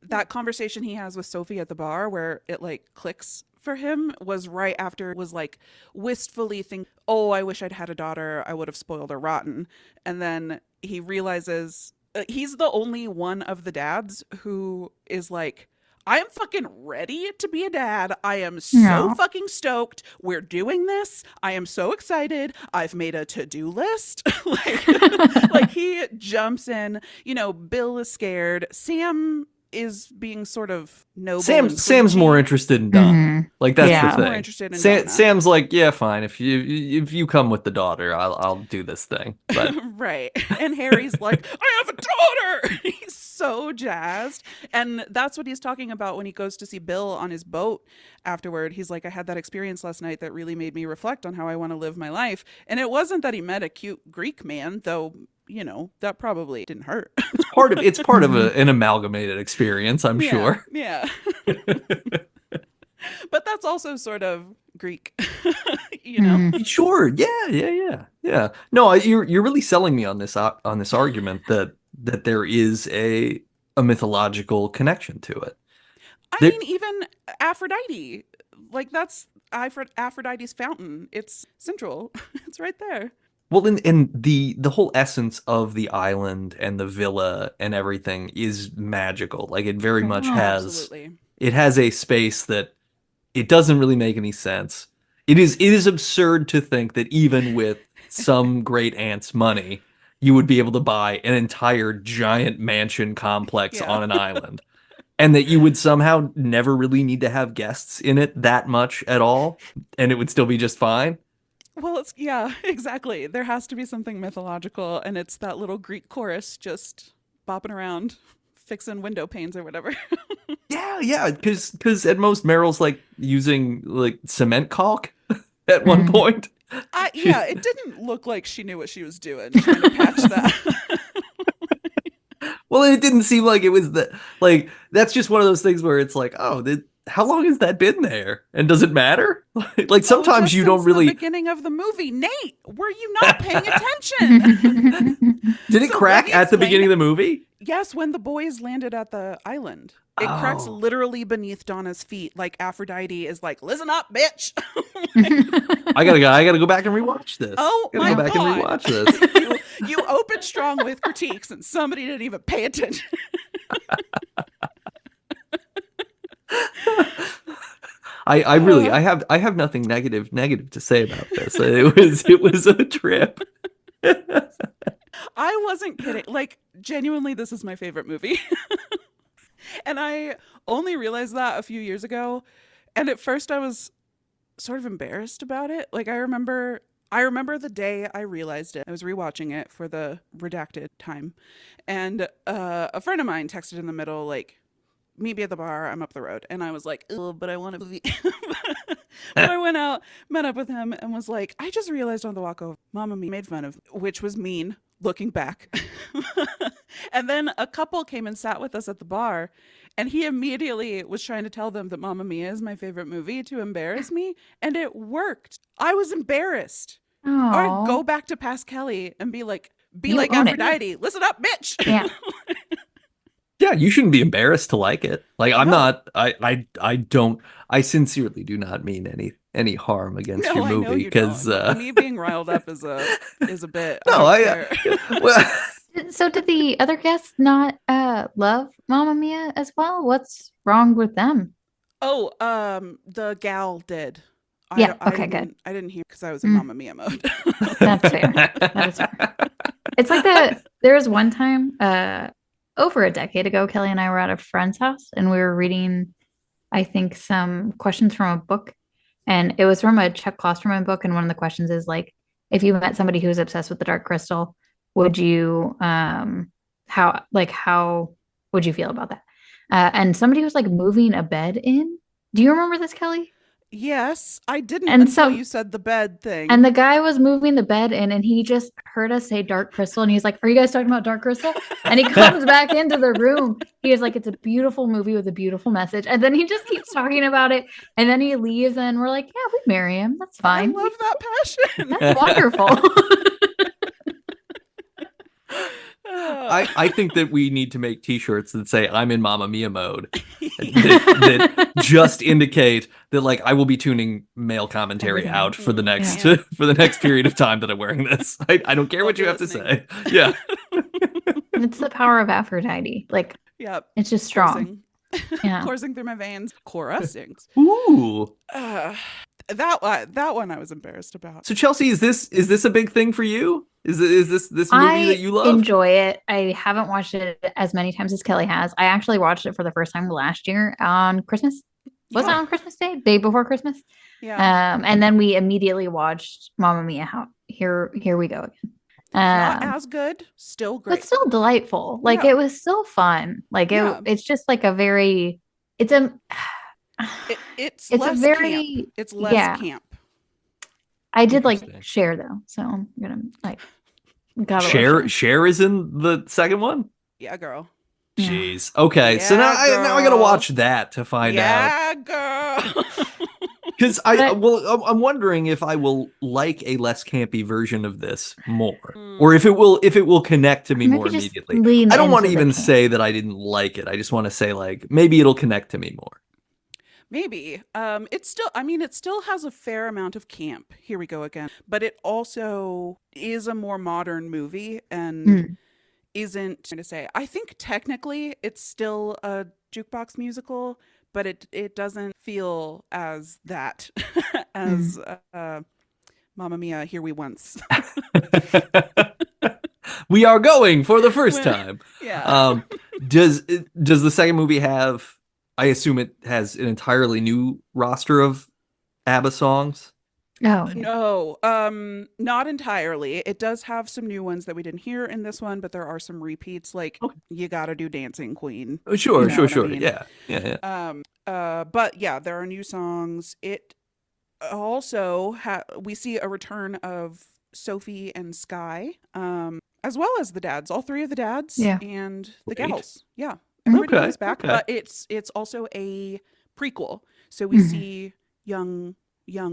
that conversation he has with Sophie at the bar where it like clicks for him was right after it was like wistfully think, "Oh, I wish I'd had a daughter. I would have spoiled her rotten." And then he realizes he's the only one of the dads who is like, I am fucking ready to be a dad. I am so No. fucking stoked. We're doing this. I am so excited. I've made a to-do list. like he jumps in. Bill is scared. Sam is being sort of noble. Sam's more interested in Donna. Mhm. Like that's Yeah. the thing. More interested in Donna. Sam's like, yeah, fine. If you come with the daughter, I'll do this thing. But Right. And Harry's like, I have a daughter. He's so jazzed. And that's what he's talking about when he goes to see Bill on his boat afterward. He's like, I had that experience last night that really made me reflect on how I want to live my life. And it wasn't that he met a cute Greek man, though, that probably didn't hurt. it's part of an amalgamated experience, I'm sure. Yeah. But that's also sort of Greek, Sure. Yeah. No, you're really selling me on this argument that there is a mythological connection to it. I mean, even Aphrodite, like that's Aphrodite's fountain. It's central. It's right there. Well, and the whole essence of the island and the villa and everything is magical. Like it very much has. Absolutely. It has a space that it doesn't really make any sense. It is absurd to think that even with some great aunt's money, you would be able to buy an entire giant mansion complex on an island. And that you would somehow never really need to have guests in it that much at all, and it would still be just fine. Well, exactly. There has to be something mythological, and it's that little Greek chorus just bopping around, fixing window panes or whatever. Yeah, because at most Meryl's like using like cement caulk at one point. It didn't look like she knew what she was doing trying to patch that. Well, it didn't seem like it was that's just one of those things where it's like, oh, how long has that been there? And does it matter? Like sometimes you don't really. The beginning of the movie, Nate, were you not paying attention? Did it crack at the beginning of the movie? Yes, when the boys landed at the island. It cracks literally beneath Donna's feet. Like Aphrodite is like, listen up, bitch. I gotta go back and rewatch this. Oh my go back God. and rewatch this. You opened strong with critiques and somebody didn't even pay attention. I have nothing negative to say about this. It was a trip. I wasn't kidding. Like, genuinely, this is my favorite movie. And I only realized that a few years ago. And at first I was sort of embarrassed about it. Like I remember the day I realized it. I was rewatching it for the redacted time. And a friend of mine texted in the middle, like, meet me at the bar. I'm up the road. And I was like, oh, but I want a movie. But I went out, met up with him, and was like, I just realized on the walk over, Mama Mia made fun of, which was mean looking back. And then a couple came and sat with us at the bar, and he immediately was trying to tell them that Mamma Mia is my favorite movie to embarrass me, and it worked. I was embarrassed. Or I'd go back to Past Kelly and be like Aphrodite. Listen up, bitch. Yeah. Yeah, you shouldn't be embarrassed to like it. Like I'm not. I sincerely do not mean any harm against your movie I know you because me being riled up is a bit. No, well, So did the other guests not love Mamma Mia as well? What's wrong with them? Oh, the gal did. Yeah, okay, good. I didn't hear because I was in Mamma Mia mode. That's fair. That is fair. It's like there was one time over a decade ago, Kelly and I were at a friend's house and we were reading, I think, some questions from a book. And it was from a Chuck Klosterman book. And one of the questions is like, if you met somebody who's obsessed with the Dark Crystal, would you how would you feel about that? And somebody was like moving a bed in. Do you remember this, Kelly? Yes, I didn't And until so you said the bed thing. And the guy was moving the bed in, and he just heard us say Dark Crystal, and he's like, "Are you guys talking about Dark Crystal?" And he comes back into the room. He is like, "It's a beautiful movie with a beautiful message." And then he just keeps talking about it, and then he leaves, and we're like, "Yeah, we marry him. That's I fine. love that passion. That's wonderful." I think that we need to make T-shirts that say "I'm in Mamma Mia mode," that just indicate that, like, I will be tuning male commentary Everything. out for the next Yeah. for the next period of time that I'm wearing this. I don't care Love what you you have to listening. say. Yeah. It's the power of Aphrodite. Like, Yep. it's just strong. Coursing. Yeah. Coursing through my veins. Chorusings. Ooh. That one I was embarrassed about. So Chelsea, is this a big thing for you? Is this movie I that you love? enjoy it. I haven't watched it as many times as Kelly has. I actually watched it for the first time last year on Christmas. Was it Yeah. on Christmas Day? Day before Christmas? Yeah. And then we immediately watched Mamma Mia. Here we go again. Not as good. Still great. But still delightful. Like, Yeah. it was still fun. Like, Yeah. it's just like a very, it's a, It's it's a less very, camp. It's less yeah. camp. I did like Interesting. Cher though, so I'm gonna like gotta love Cher Cher. Cher is in the second one? Yeah, girl. Yeah. Jeez. Okay. So now Yeah, I gotta girl. watch that to find out. Yeah, girl. Because But- I'm wondering if I will like a less campy version of this more, Mm. or if it will connect to me Maybe more just immediately. lean I don't want to into the even camp. say that I didn't like it. I just want to say, like, maybe it'll connect to me more. Maybe. It's still, I mean, it still has a fair amount of camp. Here we go again. But it also is a more modern movie and Mm. isn't trying to say. I think technically it's still a jukebox musical, but it doesn't feel as that as Mamma Mia, Here We Once. We are going for the first Well, time. Yeah. Does the second movie have? I assume it has an entirely new roster of ABBA songs. Oh, yeah. No, not entirely. It does have some new ones that we didn't hear in this one, but there are some repeats. Like, Okay. You Gotta Do Dancing Queen. Oh, sure, You know sure, what I sure. mean? Yeah. But yeah, there are new songs. It also we see a return of Sophie and Sky, as well as the dads, all three of the dads, Yeah. and the Great. gals. Yeah, everybody Okay, comes back, okay. but it's also a prequel, so we Mhm. see young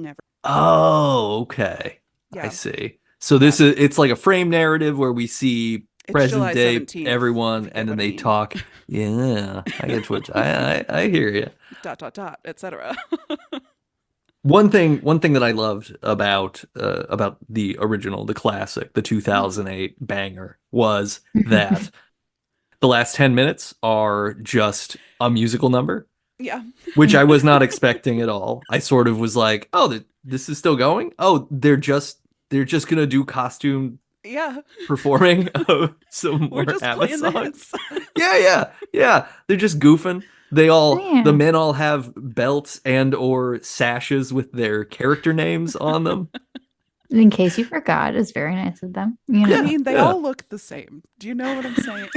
ever. Oh, okay. I Yeah, see. So this is it's like a frame narrative where we see it's present July day 17th. everyone, if you get and then what I they mean. talk. Yeah, I get what I hear you. ... etc. One thing that I loved about the original, the classic, the 2008 banger was that the last 10 minutes are just a musical number, Yeah, which I was not expecting at all. I sort of was like, "Oh, this is still going? Oh, they're just going to do costume yeah. performing of some We're more just ABBA playing the songs." hits. Yeah. They're just goofing. The Yeah. men all have belts and or sashes with their character names on them. In case you forgot, it's very nice of them. You know, I mean, they yeah. all look the same. Do you know what I'm saying?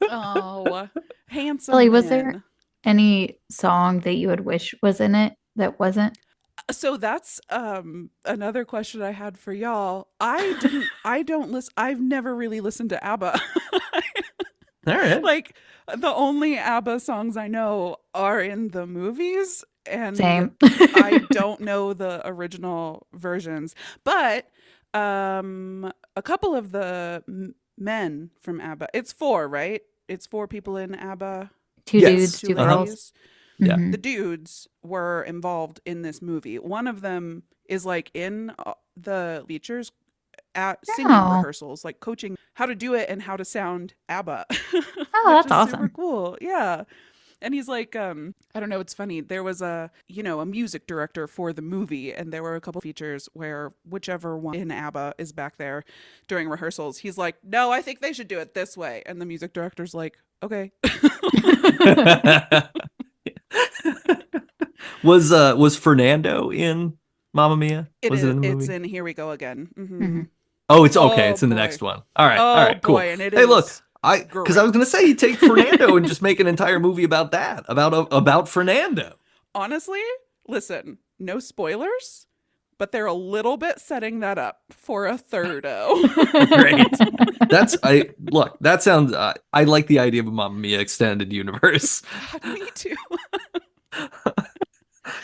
Oh, handsome Kelly, was there men. any song that you would wish was in it that wasn't? So that's another question I had for y'all. I've never really listened to ABBA. All right. Like, the only ABBA songs I know are in the movies, and Same. I don't know the original versions. But a couple of the men from ABBA, it's four, right? It's four people in ABBA, Two Yes. dudes, two two Uh-huh. girls. ladies. Yeah. Mhm. The dudes were involved in this movie. One of them is like in the features at singing Oh. rehearsals, like coaching how to do it and how to sound ABBA. Oh, Which that's is awesome. super cool. Yeah. And he's like, I don't know, it's funny. There was a music director for the movie, and there were a couple features where whichever one in ABBA is back there during rehearsals, he's like, "No, I think they should do it this way." And the music director's like, "Okay." Was Fernando in Mamma Mia? Was it in the It's movie? in Here We Go Again. Mhm. Mhm. Oh, it's okay. Oh, It's in the boy. next one. All right. Oh All right. Cool. boy, and it Hey, look, is Because I was gonna say you take Fernando and just make an entire movie about that, about Fernando. Honestly, listen, no spoilers, but they're a little bit setting that up for a thirdo. Great. That sounds. I like the idea of a Mamma Mia extended universe. Me too.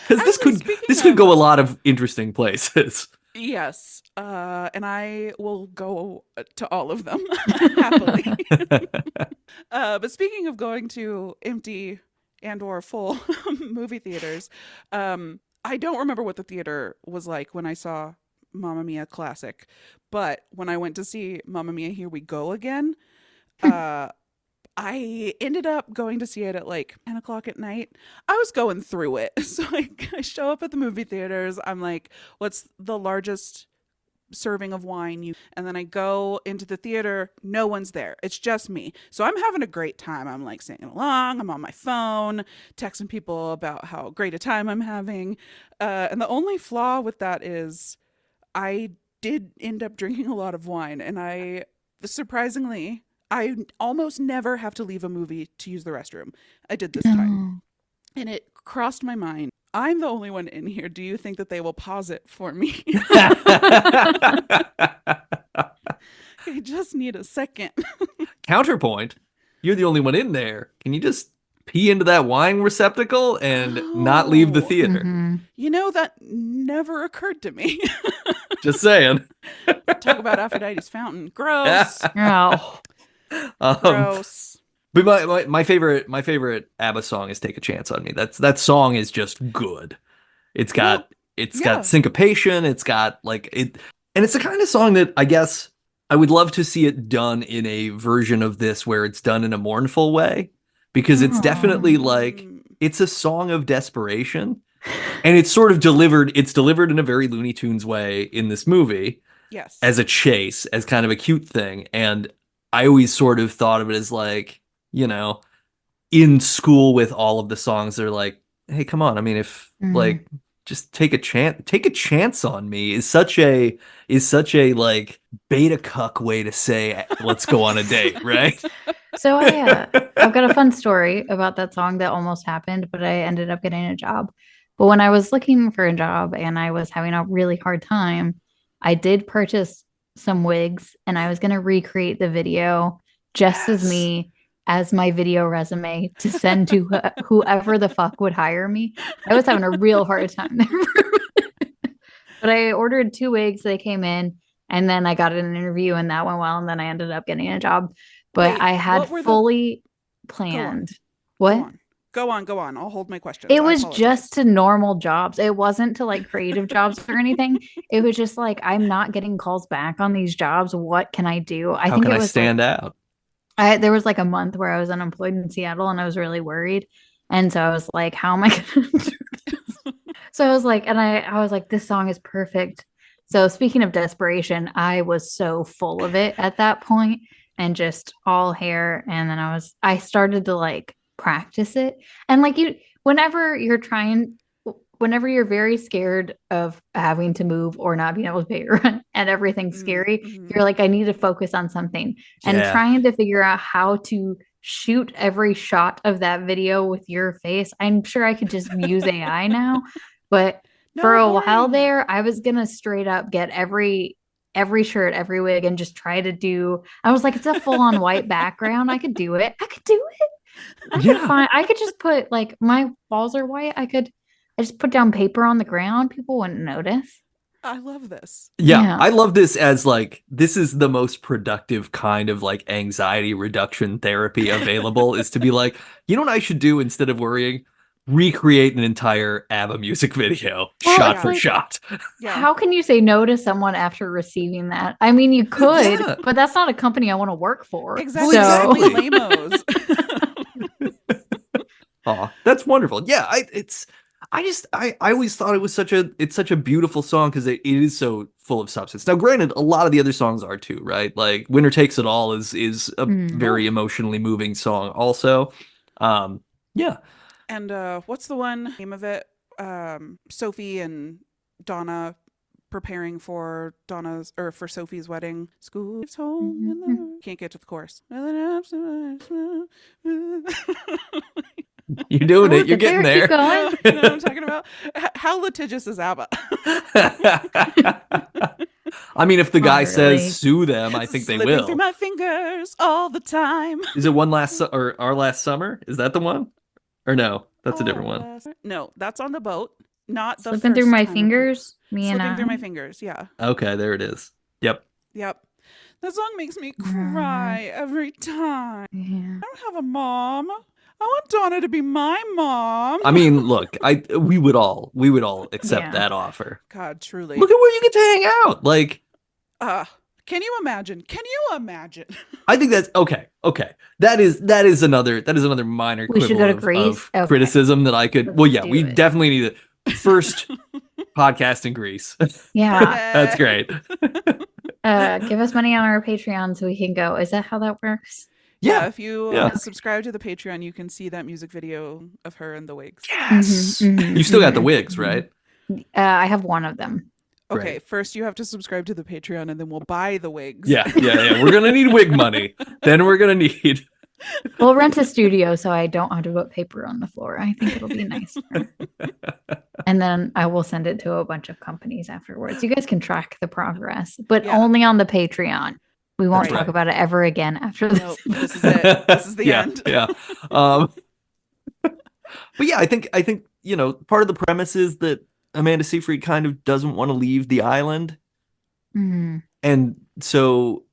Because this Actually, could go a lot of interesting places. Yes, and I will go to all of them happily. But speaking of going to empty and or full movie theaters, I don't remember what the theater was like when I saw Mamma Mia Classic, but when I went to see Mamma Mia Here We Go Again, I ended up going to see it at like 10 o'clock at night. I was going through it. So I show up at the movie theaters. I'm like, what's the largest serving of wine? And then I go into the theater. No one's there. It's just me. So I'm having a great time. I'm like singing along. I'm on my phone, texting people about how great a time I'm having. And the only flaw with that is I did end up drinking a lot of wine. And surprisingly, I almost never have to leave a movie to use the restroom. I did this time. And it crossed my mind. I'm the only one in here. Do you think that they will pause it for me? I just need a second. Counterpoint, you're the only one in there. Can you just pee into that wine receptacle and not leave the theater? Mm-hmm. You know, that never occurred to me. Just saying. Talk about Aphrodite's fountain. Gross. Oh. Gross. But my favorite ABBA song is "Take a Chance on Me." That song is just good. It's got syncopation. It's got and it's the kind of song that I guess I would love to see it done in a version of this where it's done in a mournful way, because it's definitely it's a song of desperation, and it's sort of delivered. It's delivered in a very Looney Tunes way in this movie. Yes. As a chase, as kind of a cute thing, and I always sort of thought of it as in school with all of the songs, they're like, hey, come on. I mean, if just take a chance on me is such a beta cuck way to say, let's go on a date. Right. So I've got a fun story about that song that almost happened, but I ended up getting a job. But when I was looking for a job and I was having a really hard time, I did purchase some wigs and I was going to recreate the video just as me as my video resume to send to whoever the fuck would hire me. I was having a real hard time there. But I ordered 2 wigs. They came in and then I got an interview and that went well. And then I ended up getting a job. But I had fully planned. What? Go on. I'll hold my questions. It was just to normal jobs. It wasn't to like creative jobs or anything. It was just like, I'm not getting calls back on these jobs. What can I do? How can I stand out? There was like a month where I was unemployed in Seattle and I was really worried. And so I was like, how am I going to do this? So I was like, and I was like, this song is perfect. So speaking of desperation, I was so full of it at that point and just all hair. And then I started to like practice it. And like whenever you're very scared of having to move or not being able to pay your rent and everything's scary, you're like, I need to focus on something. And trying to figure out how to shoot every shot of that video with your face. I'm sure I could just use AI now, but for a while there, I was going to straight up get every shirt, every wig and just try to do, I was like, it's a full on white background. I could do it. I could just put like my walls are white. I just put down paper on the ground. People wouldn't notice. I love this. Yeah, I love this as like, this is the most productive kind of like anxiety reduction therapy available is to be like, you know what I should do instead of worrying? Recreate an entire ABBA music video shot for shot. Yeah. How can you say no to someone after receiving that? I mean, you could, but that's not a company I want to work for. Exactly. So. Lamos. Oh, that's wonderful. Yeah, I always thought it's such a beautiful song because it is so full of substance. Now, granted, a lot of the other songs are too, right? Like "Winner Takes It All" is a very emotionally moving song, also. Yeah. And what's the one name of it? Sophie and Donna preparing for for Sophie's wedding. School's home in the can't get to the chorus. You're doing it. You're getting there. Keep going. You know what I'm talking about? How litigious is ABBA? I mean, if the guy really. says sue them, I think they Slipping will. through my fingers all the time. Is it or Our Last Summer? Is that the one? Or no, that's a different one. No, that's on the boat. Not the Slipping through first my time. fingers. Me and Slipping through my I. fingers. Yeah. Okay, there it is. Yep. Yep. That song makes me cry every time. Yeah. I don't have a mom. I want Donna to be my mom. I mean, look, we would all accept Yeah. that offer. God, truly. Look at where you get to hang out. Like, can you imagine? Can you imagine? I think that's okay. Okay, that is another minor We should quibble go to Greece? of Okay. criticism that I could. Well, yeah, do we it. definitely need a first podcast in Greece. Yeah. That's great. Give us money on our Patreon so we can go. Is that how that works? Yeah, if you yeah. subscribe to the Patreon, you can see that music video of her in the wigs. Yes. Mhm, You still got the mhm, wigs, mhm. right? I have one of them. Okay, Right. first you have to subscribe to the Patreon, and then we'll buy the wigs. Yeah. We're gonna need wig money. Then we're gonna need. We'll rent a studio so I don't have to put paper on the floor. I think it'll be nice. And then I will send it to a bunch of companies afterwards. You guys can track the progress, but Yeah. only on the Patreon. We won't That's talk right. about it ever again after this. Nope, this is it. This is the yeah, end. Yeah. But yeah, I think part of the premise is that Amanda Seyfried kind of doesn't want to leave the island, Mhm. and so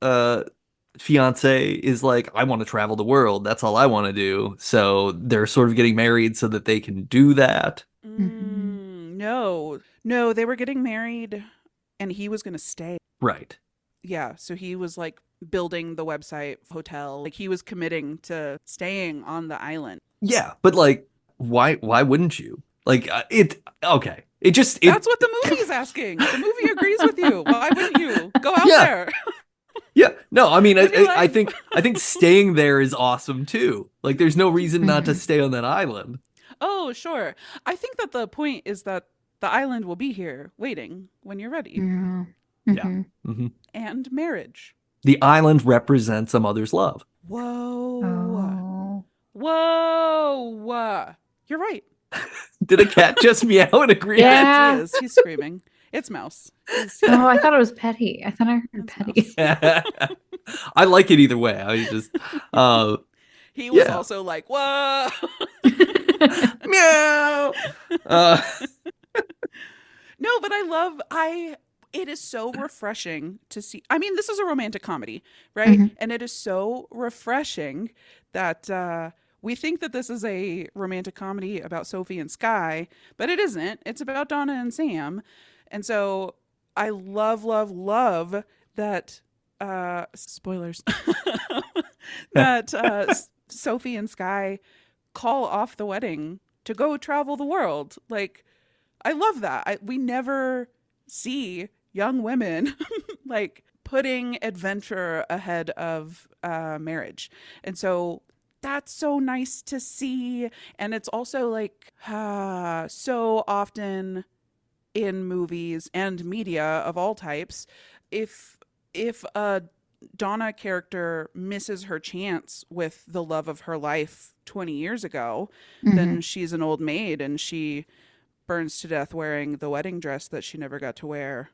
fiance is like, I want to travel the world. That's all I want to do. So they're sort of getting married so that they can do that. No, they were getting married, and he was going to stay. Right. Yeah, so he was like building the website, hotel. Like he was committing to staying on the island. Yeah, but like, why wouldn't you? Like okay. That's what the movie is asking. The movie agrees with you. Why wouldn't you go out Yeah. there? Yeah, no, I mean, Live your I life. think staying there is awesome too. Like, there's no reason not to stay on that island. Oh, sure. I think that the point is that the island will be here waiting when you're ready. Yeah. Yeah. Mhm. hmm And marriage. The island represents a mother's love. Whoa. Oh. Whoa. You're right. Did a cat just meow in agreement? Yeah. He is. He's screaming. It's Mouse. Oh, I thought it was Petty. I thought I heard That's Petty. I like it either way. I just He was Yeah. also like, whoa. meow. No, but it is so refreshing to see. I mean, this is a romantic comedy, right? Mhm. And it is so refreshing that we think that this is a romantic comedy about Sophie and Sky, but it isn't. It's about Donna and Sam. And so I love that spoilers that Sophie and Sky call off the wedding to go travel the world. Like, I love that. We never see young women like putting adventure ahead of marriage. And so that's so nice to see. And it's also like so often in movies and media of all types, if a Donna character misses her chance with the love of her life 20 years ago, then she's an old maid and she burns to death wearing the wedding dress that she never got to wear,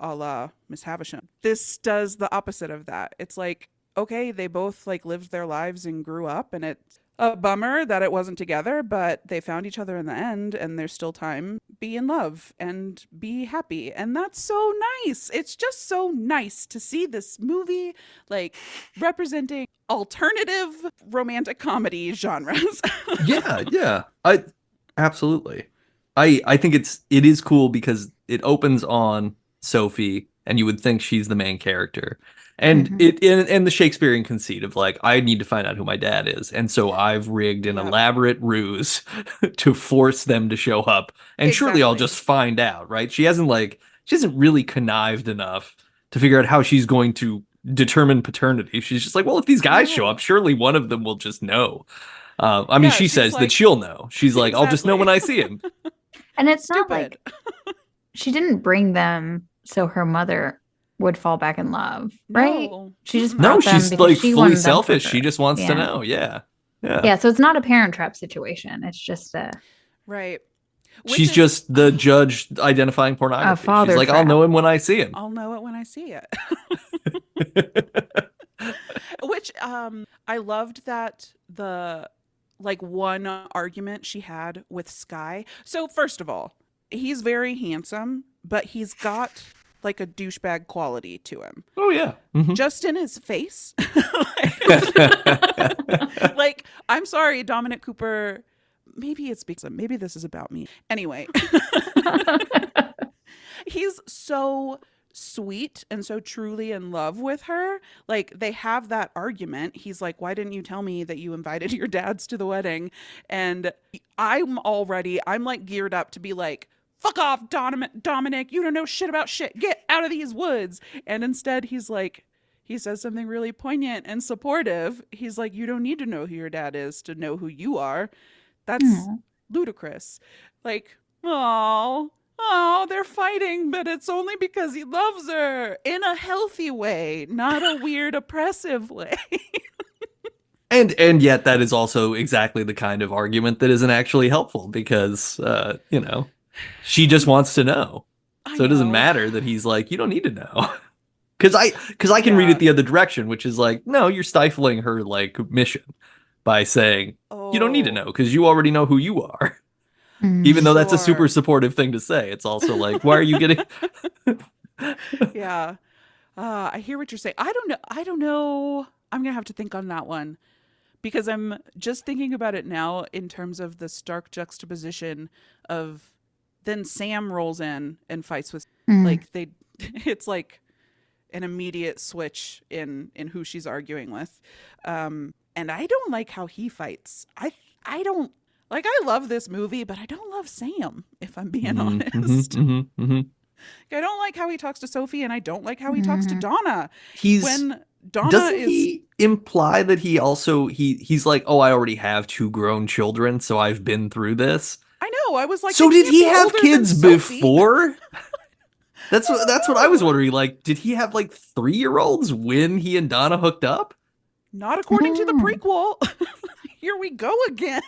a la Miss Havisham. This does the opposite of that. It's like, okay, they both like lived their lives and grew up, and it's a bummer that it wasn't together, but they found each other in the end, and there's still time. Be in love and be happy. And that's so nice. It's just so nice to see this movie like representing alternative romantic comedy genres. Yeah. I absolutely. I think it is cool because it opens on Sophie, and you would think she's the main character. And and the Shakespearean conceit of like, I need to find out who my dad is, and so I've rigged an elaborate ruse to force them to show up, and surely I'll just find out, right? She hasn't really connived enough to figure out how she's going to determine paternity. She's just like, well, if these guys show up, surely one of them will just know. I mean, she says that she'll know. She's like, I'll just know when I see him. And it's not like she didn't bring them so her mother would fall back in love, right? No. She just Mm-mm. No, brought them she's because like she fully wanted them for selfish. her. She just wants to Yeah. know. Yeah. Yeah. Yeah, so it's not a parent trap situation. It's just Right. Which She's is, just the judge identifying a pornography. She's father like, I'll trap. know him when I see him. I'll know it when I see it. Which I loved that the like one argument she had with Sky. So first of all, he's very handsome, but he's got like a douchebag quality to him. Oh, yeah. Mhm. Just in his face. Like, I'm sorry, Dominic Cooper. Maybe it's because maybe this is about me. Anyway, he's so sweet and so truly in love with her. Like, they have that argument. He's like, why didn't you tell me that you invited your dads to the wedding? And I'm like geared up to be like, fuck off, Dominic. You don't know shit about shit. Get out of these woods. And instead, he's like, he says something really poignant and supportive. He's like, you don't need to know who your dad is to know who you are. That's Aw. ludicrous. Like, they're fighting, but it's only because he loves her in a healthy way, not a weird, oppressive way. And yet that is also exactly the kind of argument that isn't actually helpful because, she just wants to know. I So it doesn't know. matter that he's like, you don't need to know. Because I can read Yeah. it the other direction, which is like, no, you're stifling her like mission by saying you don't need to Oh, know because you already know who you are. Even though that's a super sure. supportive thing to say, it's also like, why are you getting? Yeah. I hear what you're saying. I don't know. I'm going to have to think on that one because I'm just thinking about it now in terms of the stark juxtaposition of then Sam rolls in and fights with like it's like an immediate switch in who she's arguing with. And I don't like how he fights. I don't like I love this movie, but I don't love Sam, if I'm being honest. I don't like how he talks to Sophie and I don't like how he talks to Donna. When Donna Doesn't is he imply that he also he's like, oh, I already have 2 grown children, so I've been through this. I know, I was like, So they did can't he be have older kids than Sophie. before? That's what I was know. wondering. Like, did he have like 3-year-olds when he and Donna hooked up? Not according to the prequel. Here we go again.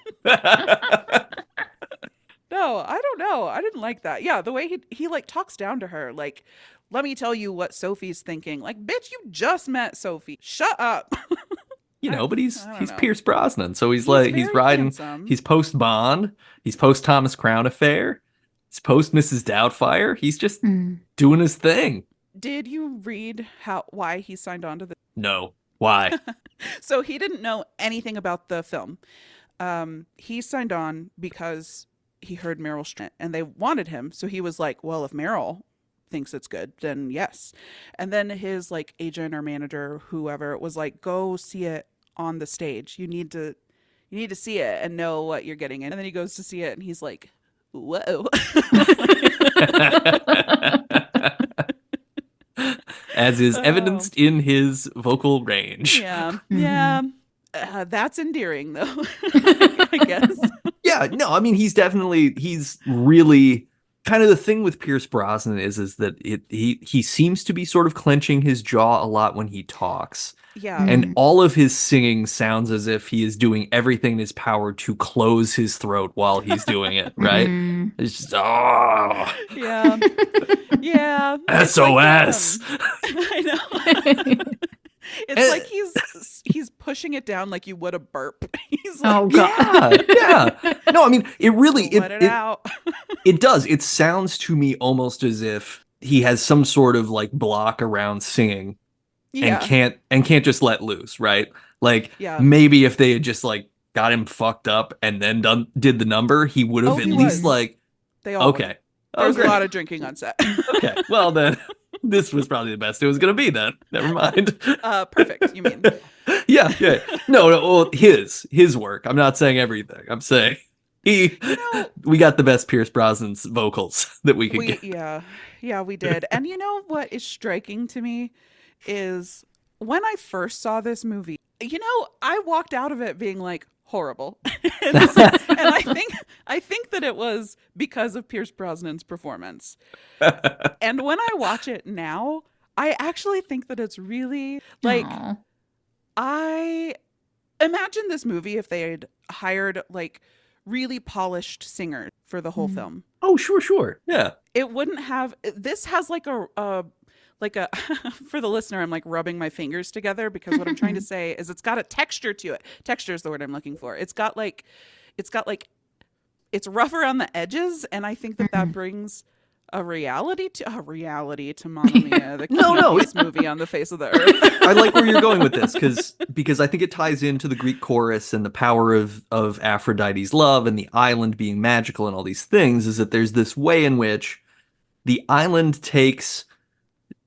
No, I don't know. I didn't like that. Yeah, the way he like talks down to her, like, let me tell you what Sophie's thinking. Like, bitch, you just met Sophie. Shut up. But he's I don't he's know. Pierce Brosnan, so he's very riding. handsome. He's post Bond. He's post Thomas Crown Affair. He's post Mrs. Doubtfire. He's just doing his thing. Did you read why he signed on to the? No, why? So he didn't know anything about the film. He signed on because he heard Meryl Streep and they wanted him. So he was like, well, if Meryl thinks it's good, then yes. And then his like agent or manager, whoever, was like, go see it on the stage. You need to see it and know what you're getting in. And then he goes to see it and he's like, whoa. As is evidenced in his vocal range. Yeah. Yeah. That's endearing though. I guess. Yeah, no, I mean he's really kind of the thing with Pierce Brosnan is that he seems to be sort of clenching his jaw a lot when he talks. Yeah. And all of his singing sounds as if he is doing everything in his power to close his throat while he's doing it, right? It's just Yeah. Yeah. It's SOS. like, I know. It's like he's pushing it down like you would a burp. He's like, Oh god. Yeah. No, I mean it really let it out. It does. It sounds to me almost as if he has some sort of like block around singing Yeah. and can't just let loose, right? Like Yeah. maybe if they had just like got him fucked up and then did the number, he would have Oh, at he least was. like They all okay. There's a great. lot of drinking on set. Okay. Well then this was probably the best it was gonna be then. Never mind. Perfect, you mean. Yeah. No, well, his work. I'm not saying everything. I'm saying we got the best Pierce Brosnan's vocals that we could get. Yeah, we did. And you know what is striking to me is when I first saw this movie, I walked out of it being like, horrible. And I think that it was because of Pierce Brosnan's performance. And when I watch it now, I actually think that it's really like, Aw. I imagine this movie if they had hired like really polished singers for the whole Mhm. film. Oh, sure. Yeah. It wouldn't have, this has like a for the listener, I'm like rubbing my fingers together because what I'm trying to say is it's got a texture to it. Texture is the word I'm looking for. It's got like it's rough around the edges, and I think that that Mhm. brings a reality to Mamma Mia, the No, cutest movie on the face of the earth. I like where you're going with this because I think it ties into the Greek chorus and the power of Aphrodite's love and the island being magical and all these things, is that there's this way in which the island takes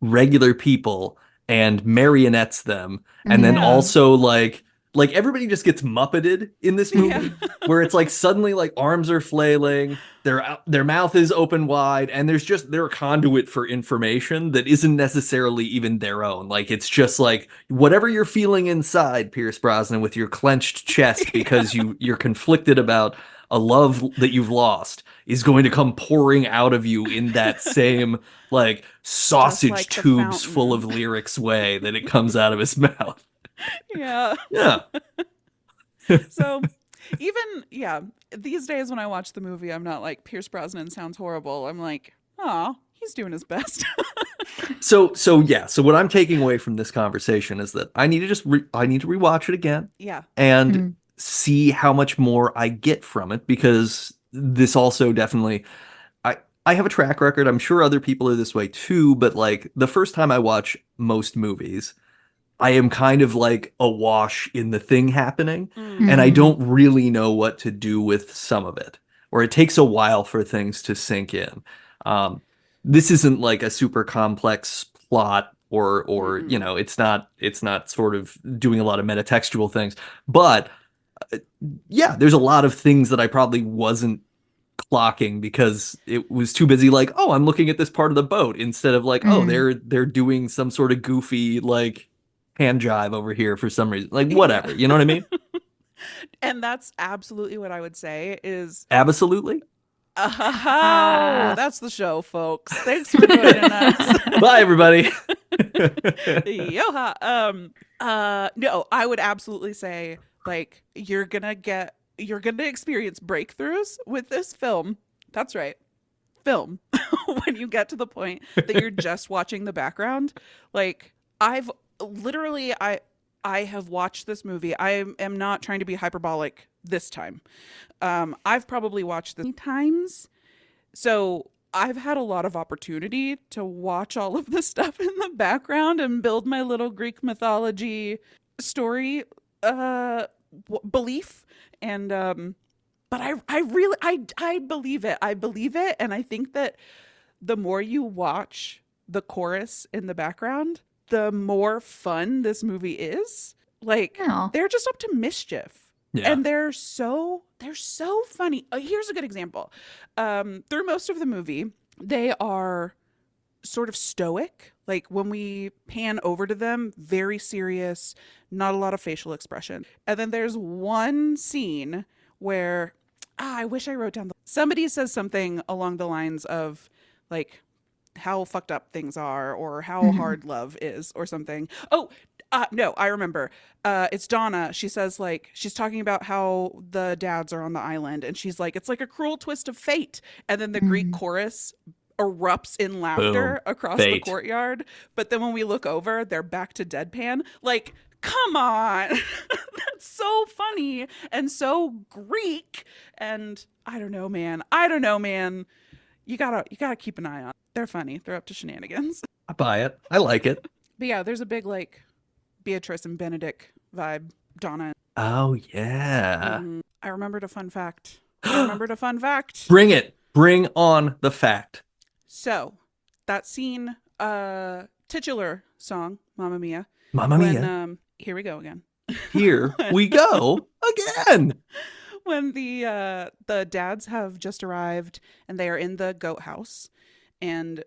regular people and marionettes them, and then Yeah. also like everybody just gets muppeted in this movie, where it's like suddenly like arms are flailing, their mouth is open wide, and they're a conduit for information that isn't necessarily even their own. Like it's just like whatever you're feeling inside, Pierce Brosnan, with your clenched chest because you're conflicted about a love that you've lost, is going to come pouring out of you in that same like sausage like the tubes full of fountain. lyrics way that it comes out of his mouth. Yeah. Yeah. So these days when I watch the movie, I'm not like Pierce Brosnan sounds horrible. I'm like, oh, he's doing his best. So what I'm taking away from this conversation is that I need to I need to rewatch it again Yeah. and Mhm. see how much more I get from it, because this also definitely I have a track record. I'm sure other people are this way too, but like the first time I watch most movies, I am kind of like awash in the thing happening, and I Mhm. don't really know what to do with some of it, or it takes a while for things to sink in. Um, this isn't like a super complex plot, or Mm-mm. it's not sort of doing a lot of metatextual things, but yeah, there's a lot of things that I probably wasn't clocking because it was too busy like, oh, I'm looking at this part of the boat, instead of like, oh, Mhm. they're doing some sort of goofy like hand jive over here for some reason, like Yeah. whatever, you know what I mean? And that's absolutely what I would say is, Absolutely. oh, that's the show, folks. Thanks for joining us. Bye everybody. Yoha. No, I would absolutely say like you're gonna experience breakthroughs with this film. That's right. Film. When you get to the point that you're just watching the background. Like I've literally I have watched this movie. I am not trying to be hyperbolic this time. I've probably watched this many times. So I've had a lot of opportunity to watch all of this stuff in the background and build my little Greek mythology story belief. And but I really I believe it. I believe it, and I think that the more you watch the chorus in the background, the more fun this movie is. Like Yeah. they're just up to mischief. Yeah. And they're so funny. Here's a good example. Through most of the movie, they are sort of stoic. Like when we pan over to them, very serious, not a lot of facial expression. And then there's one scene where I wish I wrote down somebody says something along the lines of like how fucked up things are or how Mhm. hard love is or something. Oh, no, I remember. It's Donna. She says like she's talking about how the dads are on the island, and she's like, it's like a cruel twist of fate. And then the Greek Mhm. chorus erupts in laughter Boom. across the Fate. courtyard. But then when we look over, they're back to deadpan. Like, come on. That's so funny and so Greek. And I don't know, man. You gotta keep an eye on. They're funny. They're up to shenanigans. I buy it. I like it. But yeah, there's a big like Beatrice and Benedict vibe. Donna. Oh yeah. I remembered a fun fact. I remembered a fun fact. Bring it. Bring on the fact. So that scene, titular song, Mamma Mia. Mamma When mia. here we go again. Here we go again. When the dads have just arrived and they are in the goat house, and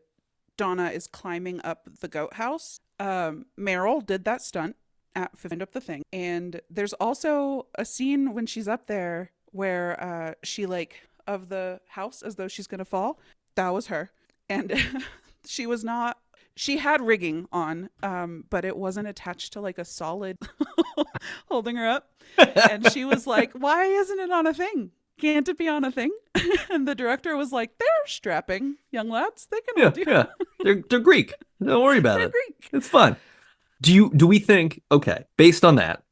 Donna is climbing up the goat house. Meryl did that stunt. find up the thing. And there's also a scene when she's up there where she like of the house as though she's gonna fall. That was her. And she was not, she had rigging on, but it wasn't attached to like a solid holding her up. And she was like, why isn't it on a thing? Can't it be on a thing? And the director was like, they're strapping young lads. They can hold you. Yeah. They're Greek. Don't worry about They're it. Greek. It's fun. Do we think, okay, based on that,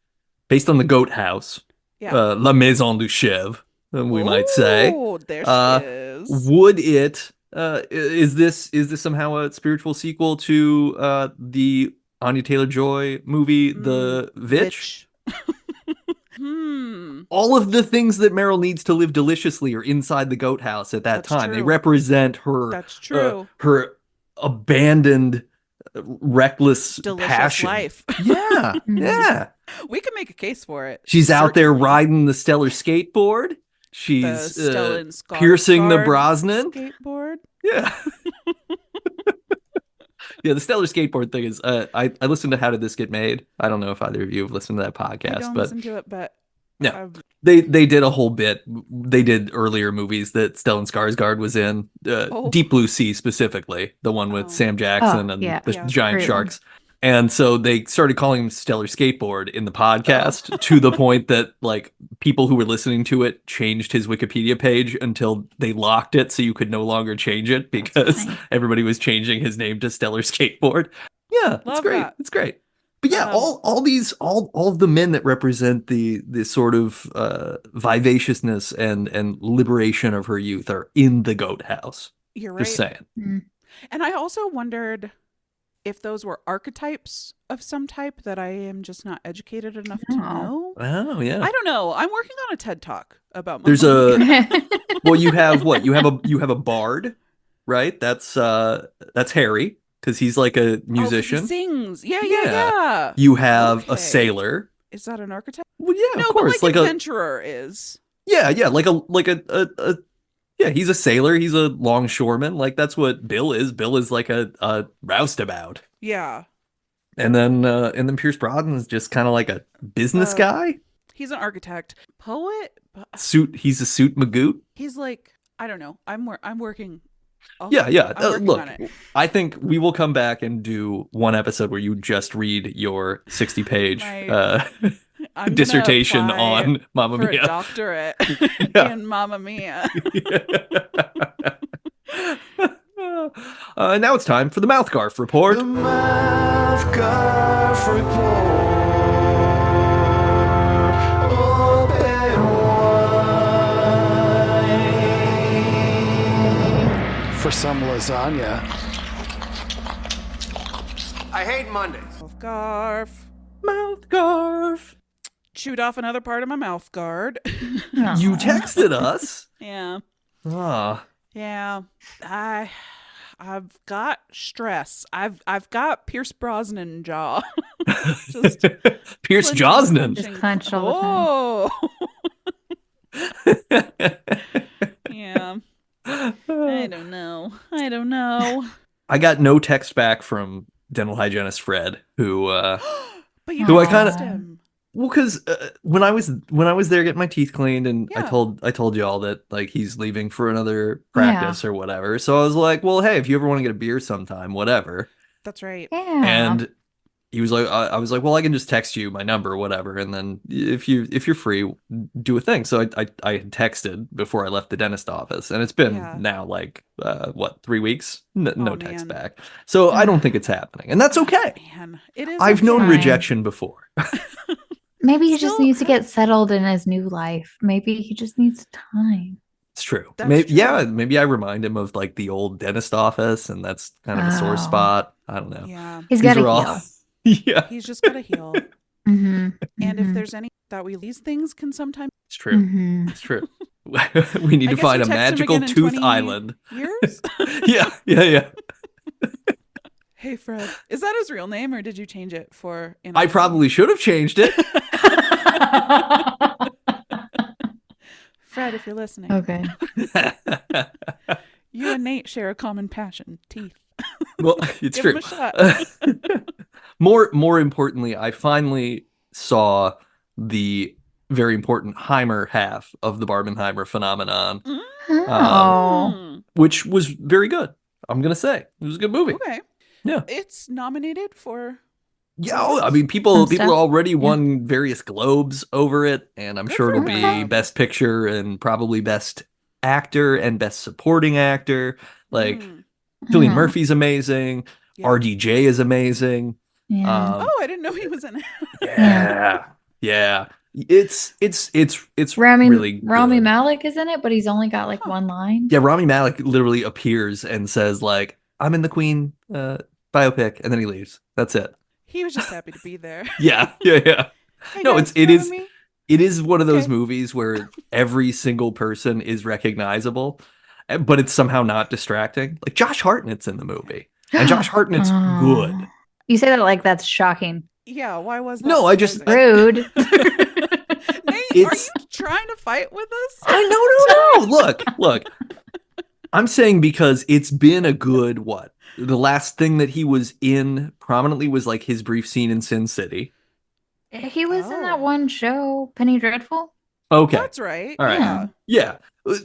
based on the goat house, Yeah. La Maison du Chèvre, we might say, Oh, there she is. would it, is this somehow a spiritual sequel to the Anya Taylor-Joy movie, The Vitch? All of the things that Meryl needs to live deliciously are inside the goat house at that That's time. They true. represent her. That's true. Her abandoned, reckless Delicious passion. life. Yeah, yeah. We can make a case for it. She's out there Certainly. riding the Stellar skateboard. She's The Stellan Skarsgard piercing the Brosnan. skateboard. Yeah. Yeah, the Stellar skateboard thing is, I listened to How Did This Get Made? I don't know if either of you have listened to that podcast, I don't but listen to it, but yeah, they did a whole bit. They did earlier movies that Stellan Skarsgard was in, Deep Blue Sea specifically, the one with Sam Jackson and the giant great sharks. And so they started calling him Stellar Skateboard in the podcast to the point that like people who were listening to it changed his Wikipedia page until they locked it so you could no longer change it because everybody was changing his name to Stellar Skateboard. Yeah, it's great. That. It's great. But yeah, all of the men that represent the sort of vivaciousness and liberation of her youth are in the goat house. You're right. Just saying. And I also wondered if those were archetypes of some type that I am just not educated enough to know. Oh, yeah. I don't know. I'm working on a TED Talk about. There's well, you have what? You have a bard, right? That's Harry because he's like a musician. Oh, he sings. Yeah. You have a sailor. Is that an archetype? Well, yeah, no, of course. but like adventurer is. Yeah, like a yeah, he's a sailor. He's a longshoreman. Like that's what Bill is. Bill is like a roustabout. Yeah. And then Pierce Brosnan is just kind of like a business guy. He's an architect, poet. He's a suit magoot. He's like, I don't know. I'm working. Yeah. I'm Look, on it. I think we will come back and do one episode where you just read your 60-page dissertation on Mamma for Mia. A doctorate in Mamma Mia. Now it's time for the MouthGarf Report. The MouthGarf Report. Open wide for some lasagna. I hate Mondays. MouthGarf. MouthGarf. Chewed off another part of my mouth guard. You texted us. Yeah. Yeah. I've got stress. I've got Pierce Brosnan jaw. Just Pierce Brosnan. Just clenched all the time. Yeah. I don't know. I got no text back from dental hygienist Fred, who but you who I texted him. Well, because when I was there getting my teeth cleaned, and Yeah. I told y'all that like he's leaving for another practice or whatever. So I was like, well, hey, if you ever want to get a beer sometime, whatever. That's right. Yeah. And he was like, I was like, well, I can just text you my number or whatever, and then if you're free, do a thing. So I had texted before I left the dentist office, and it's been now like 3 weeks, no text back. So I don't think it's happening, and that's okay. Man, it is. I've known okay. rejection before. Maybe he just needs to get settled in his new life. Maybe he just needs time. It's true. That's Maybe, true. Yeah, maybe I remind him of like the old dentist office, and that's kind of a sore spot. I don't know. Yeah. He's got to These are heal. all- Yeah, He's just got to heal. Mm-hmm. And if there's any that these things can sometimes it's true. It's true. We need I to guess find you a text him magical again in tooth 20 island. years. Yeah. Hey Fred, is that his real name or did you change it for? I probably should have changed it. Fred, if you're listening, Okay. you and Nate share a common passion: teeth. Well, it's Give true. him a shot. More importantly, I finally saw the very important Heimer half of the Barbenheimer phenomenon, Oh. which was very good. I'm gonna say it was a good movie. Okay. Yeah. It's nominated for. Yeah, I mean, Some people stuff. already won various Globes over it, and I'm Good sure for it'll be them. Best Picture and probably Best Actor and Best Supporting Actor. Like, Cillian Oh. Murphy's amazing, Yeah. RDJ is amazing. Yeah. Oh, I didn't know he was in it. Yeah. It's Rami really good. Malek is in it, but he's only got like one line. Yeah, Rami Malek literally appears and says like, "I'm in the Queen biopic," and then he leaves. That's it. He was just happy to be there. Yeah. Hey No, guys, it remember is me? it is one of those Okay. movies where every single person is recognizable, but it's somehow not distracting. Like Josh Hartnett's in the movie, and Josh Hartnett's Oh. good. You say that like that's shocking. Yeah, why was that? No, I just- surprising? Rude. Nate, are It's- you trying to fight with us? No. Look. I'm saying because it's been a good what? The last thing that he was in prominently was like his brief scene in Sin City. He was in Oh. that one show, Penny Dreadful. Okay. That's right. All right. Yeah. Yeah.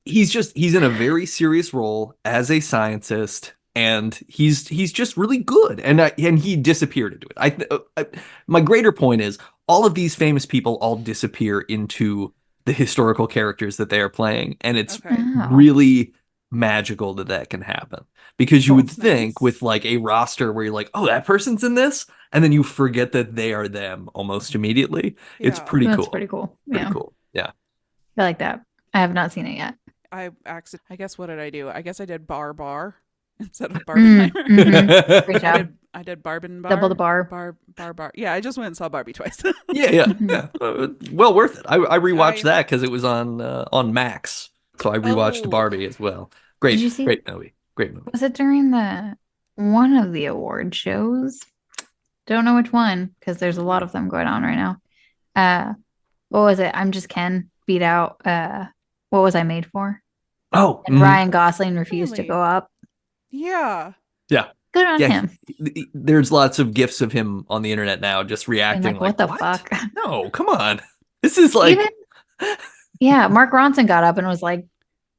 He's in a very serious role as a scientist, and he's just really good. And he disappeared into it. My greater point is all of these famous people all disappear into the historical characters that they are playing, and it's Okay. Oh. really magical that can happen, because you would That's think nice. with like a roster where you're like, oh, that person's in this, and then you forget that they are them almost immediately. It's Yeah. pretty That's cool. pretty cool. Pretty Yeah, cool. Yeah. I like that. I have not seen it yet. I guess what did I do? I guess I did bar instead of Mm, Barbenheimer. mhm. Great I job. did Barben bar. Double the bar. Bar. Yeah, I just went and saw Barbie twice. Yeah. Well worth it. I rewatched I- that because it was on Max, so I rewatched Oh. Barbie as well. Great, Did you see- great movie. Great movie. Was it during one of the award shows? Don't know which one because there's a lot of them going on right now. What was it? I'm Just Ken beat out What Was I Made For? Oh, And Ryan Gosling refused to Really? go up. Yeah. Good on Yeah, him. there's lots of gifs of him on the internet now, just And reacting like, what the fuck? No, come on. This is like, Even, yeah, Mark Ronson got up and was like,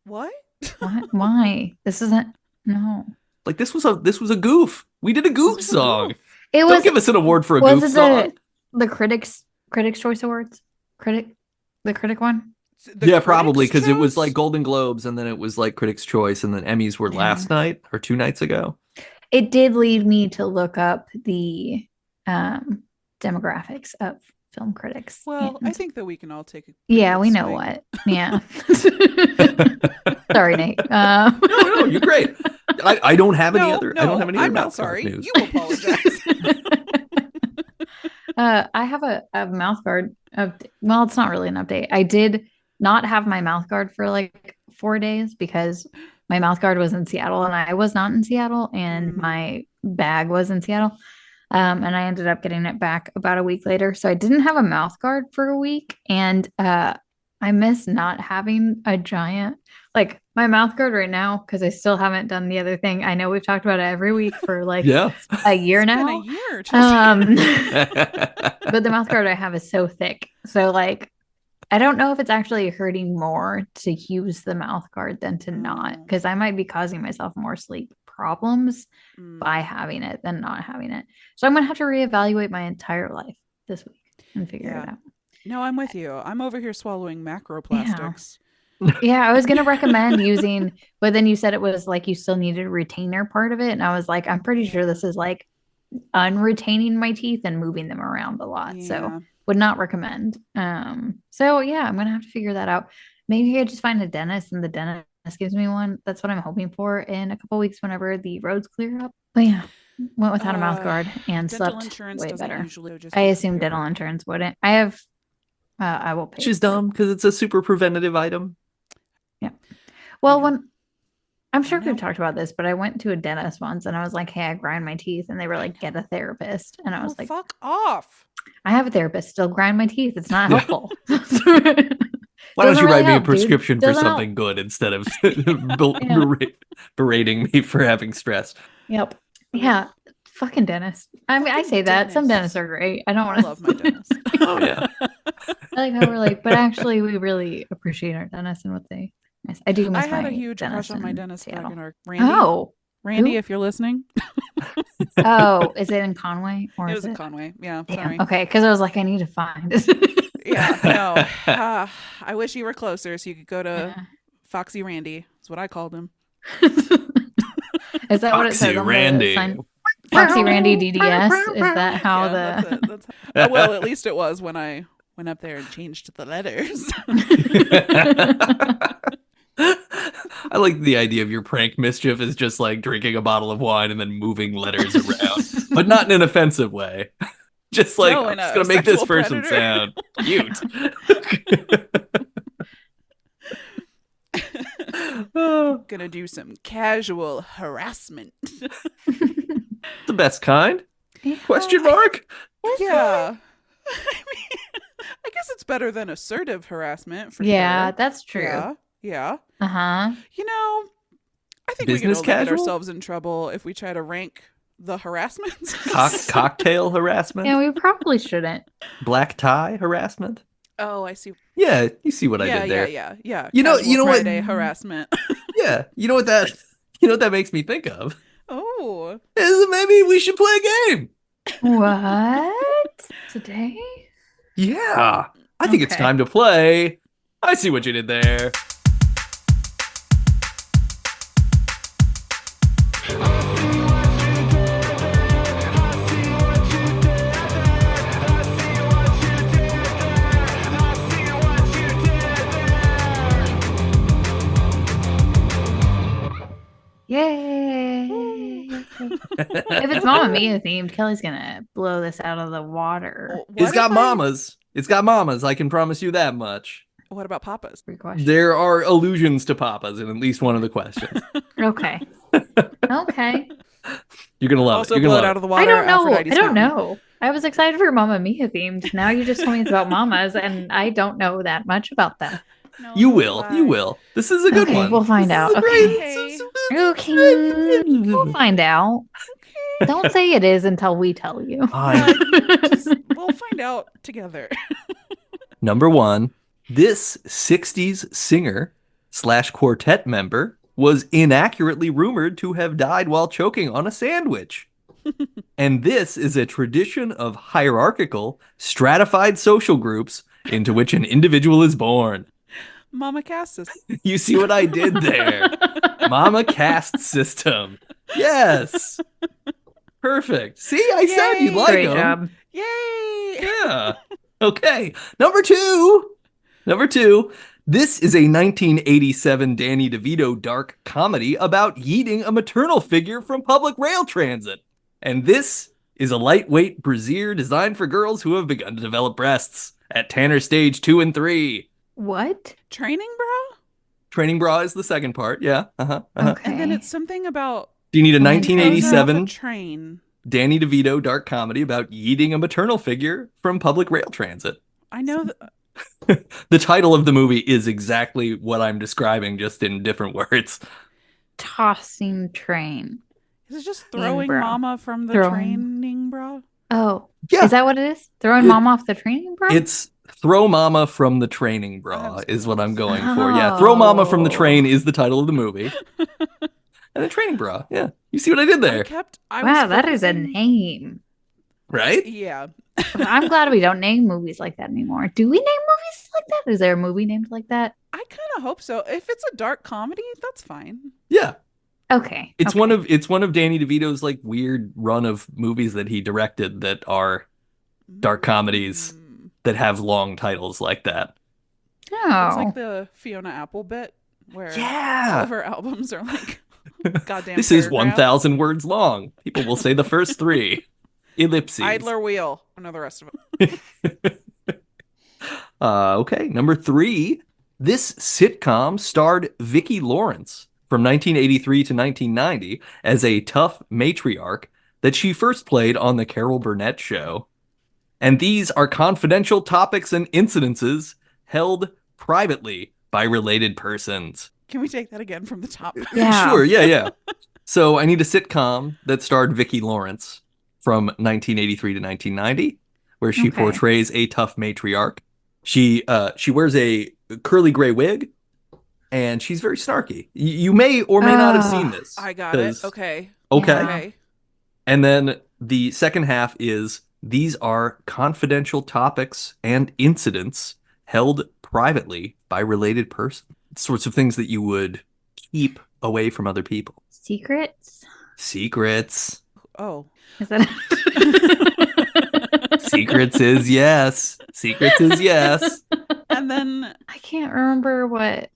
What? "What? Why? This isn't no." like this was a goof. We did a goof was a song. goof. It Don't was give us an award for a was goof it song. the Critics Choice Awards? The critic one? The Yeah, probably critics because it was chose? like Golden Globes, and then it was like Critics' Choice, and then Emmys were Yeah. last night or 2 nights ago. It did lead me to look up the demographics of film critics. Well, and- I think that we can all take a yeah, good we know swing. what. Yeah. Sorry, Nate. No, you're great. I don't have any No, other. no, I don't have any other I'm not MouthGarf sorry. news. You apologize. I have a mouth guard. Well, it's not really an update. I did not have my mouth guard for like 4 days because my mouth guard was in Seattle and I was not in Seattle, and Mm. my bag was in Seattle. And I ended up getting it back about a week later. So I didn't have a mouth guard for a week, and I miss not having a giant like my mouth guard right now because I still haven't done the other thing. I know we've talked about it every week for like Yeah. a year It's now. been a year. Chelsea. But the mouth guard I have is so thick. So like I don't know if it's actually hurting more to use the mouth guard than to not, because I might be causing myself more sleep problems Mm. by having it than not having it. So I'm gonna have to reevaluate my entire life this week and figure it Yeah. out. No, I'm with you. I'm over here swallowing macroplastics. Yeah, I was gonna recommend using, but then you said it was like you still needed a retainer part of it, and I was like, I'm pretty sure this is like unretaining my teeth and moving them around a lot. So Yeah. would not recommend. So yeah, I'm gonna have to figure that out. Maybe I just find a dentist and the dentist gives me one. That's what I'm hoping for in a couple weeks whenever the roads clear up. But yeah, went without a mouth guard and Dental slept insurance way doesn't better. usually just I be assume clear. dental insurance wouldn't. I have I will pay. Which is for it. dumb because it's a super preventative item. Well, Yeah. when I'm sure I we've know. talked about this, but I went to a dentist once and I was like, "Hey, I grind my teeth," and they were like, "Get a therapist," and I was Oh, like, fuck off. "I have a therapist. Still grind my teeth. It's not Yeah. helpful." Why don't Doesn't you really write me a help, dude. prescription for Doesn't help. something good instead of Yeah. berating me for having stress? Yep. Yeah. Fucking dentist. I mean, I Fucking say that. Some dentists. dentists are great. I don't I want to. love my dentist. Oh yeah. I like how we're like, but actually, we really appreciate our dentists and what they. Miss. I do miss I had my a huge dentist crush on my in dentist back Seattle. in our Randy. Oh, Randy, who? if you're listening. Oh, is it in Conway or It is was in it? Conway. Yeah, Damn. sorry. Okay, because I was like, I need to find it. Yeah, no. I wish you were closer so you could go to Yeah. Foxy Randy. That's what I called him. Is that what it Foxy says on Randy. the sign? Foxy Randy DDS. Is that how Yeah, the? that's well, at least it was when I went up there and changed the letters. I like the idea of your prank mischief is just like drinking a bottle of wine and then moving letters around, but not in an offensive way. Just like, No, I'm in just a gonna make this sexual person predator. sound cute. Oh, Gonna do some casual harassment. the best kind? Question mark? Yeah. I mean, I guess it's better than assertive harassment for Yeah, sure. that's true. Yeah. Uh-huh. You know, I think we Business could only get casual? ourselves in trouble if we try to rank the harassments. Cocktail harassment? Yeah, we probably shouldn't. Black tie harassment? Oh, I see. Yeah, you see what I Yeah, did there. yeah. You know- Casual you know what- Friday harassment. Yeah, you know what that makes me think of? Oh, Is maybe we should play a game. What? Today? Yeah, I think it's Okay. time to play. I see what you did there. Yay! If it's Mamma Mia themed, Kelly's gonna blow this out of the water. well, what It's got if mamas. It's got mamas. I can promise you that much. What about Papa's? Great question. There are allusions to papas in at least one of the questions. Okay. Okay. You're gonna love Also it. You're blow gonna it love out of the it. water. I don't know. Aphrodite's I don't fountain. know. I was excited for Mamma Mia themed. Now you just told me it's about mamas, and I don't know that much about that. No, You neither will. do I. You will. This is a good Okay, one. we'll find This is out. a great- Okay. Okay, we'll find out. Don't say it is until we tell you. We'll find out together. Number one, this 60s singer / quartet member was inaccurately rumored to have died while choking on a sandwich. And this is a tradition of hierarchical, stratified social groups into which an individual is born. Mama Cassis. You see what I did there? Mama caste system. Yes. Perfect. See, I said Yay. you'd like Great them. job. Yay! Yeah. Okay. Number two. This is a 1987 Danny DeVito dark comedy about yeeting a maternal figure from public rail transit. And this is a lightweight brassiere designed for girls who have begun to develop breasts at Tanner stage 2 and 3. What? Training bra? Training bra is the second part. Yeah. Okay. And then it's something about Do you need a And then throws her off a 1987 train. Danny DeVito dark comedy about yeeting a maternal figure from public rail transit? I know that. The title of the movie is exactly what I'm describing, just in different words. Tossing train. Is it just throwing bra. Mama from the Throwing. training bra? Oh, Yeah. is that what it is? Throwing It- mom off the training bra? It's throw mama from the training bra That's is what I'm close. going for. Yeah, throw mama from the Oh. train is the title of the movie. And a training bra. Yeah. You see what I did there, I Wow, was that is a focusing- name. right? Yeah. I'm glad we don't name movies like that anymore. Do we name movies like that? Is there a movie named like that? I kind of hope so. If it's a dark comedy, that's fine. Yeah. Okay. It's okay. one of Danny DeVito's like weird run of movies that he directed that are dark comedies Mm. that have long titles like that. Oh. It's like the Fiona Apple bit where all Yeah. of her albums are like goddamn. This is paragraph. 1,000 words long. People will say the first three. Ellipses. Idler Wheel. I know the rest of it. Okay, number three. This sitcom starred Vicki Lawrence from 1983 to 1990 as a tough matriarch that she first played on The Carol Burnett Show. And these are confidential topics and incidences held privately by related persons. Can we take that again from the top? Yeah. Sure, yeah. So I need a sitcom that starred Vicki Lawrence. from 1983 to 1990, where she Okay. portrays a tough matriarch. She wears a curly gray wig, and she's very snarky. You may or may not have seen this. I got it. 'cause- Okay. Okay. Yeah. Okay. And then the second half is these are confidential topics and incidents held privately by related persons. Sorts of things that you would keep away from other people. Secrets? Secrets. Oh. Is that Secrets is yes. Secrets is yes. And then I can't remember what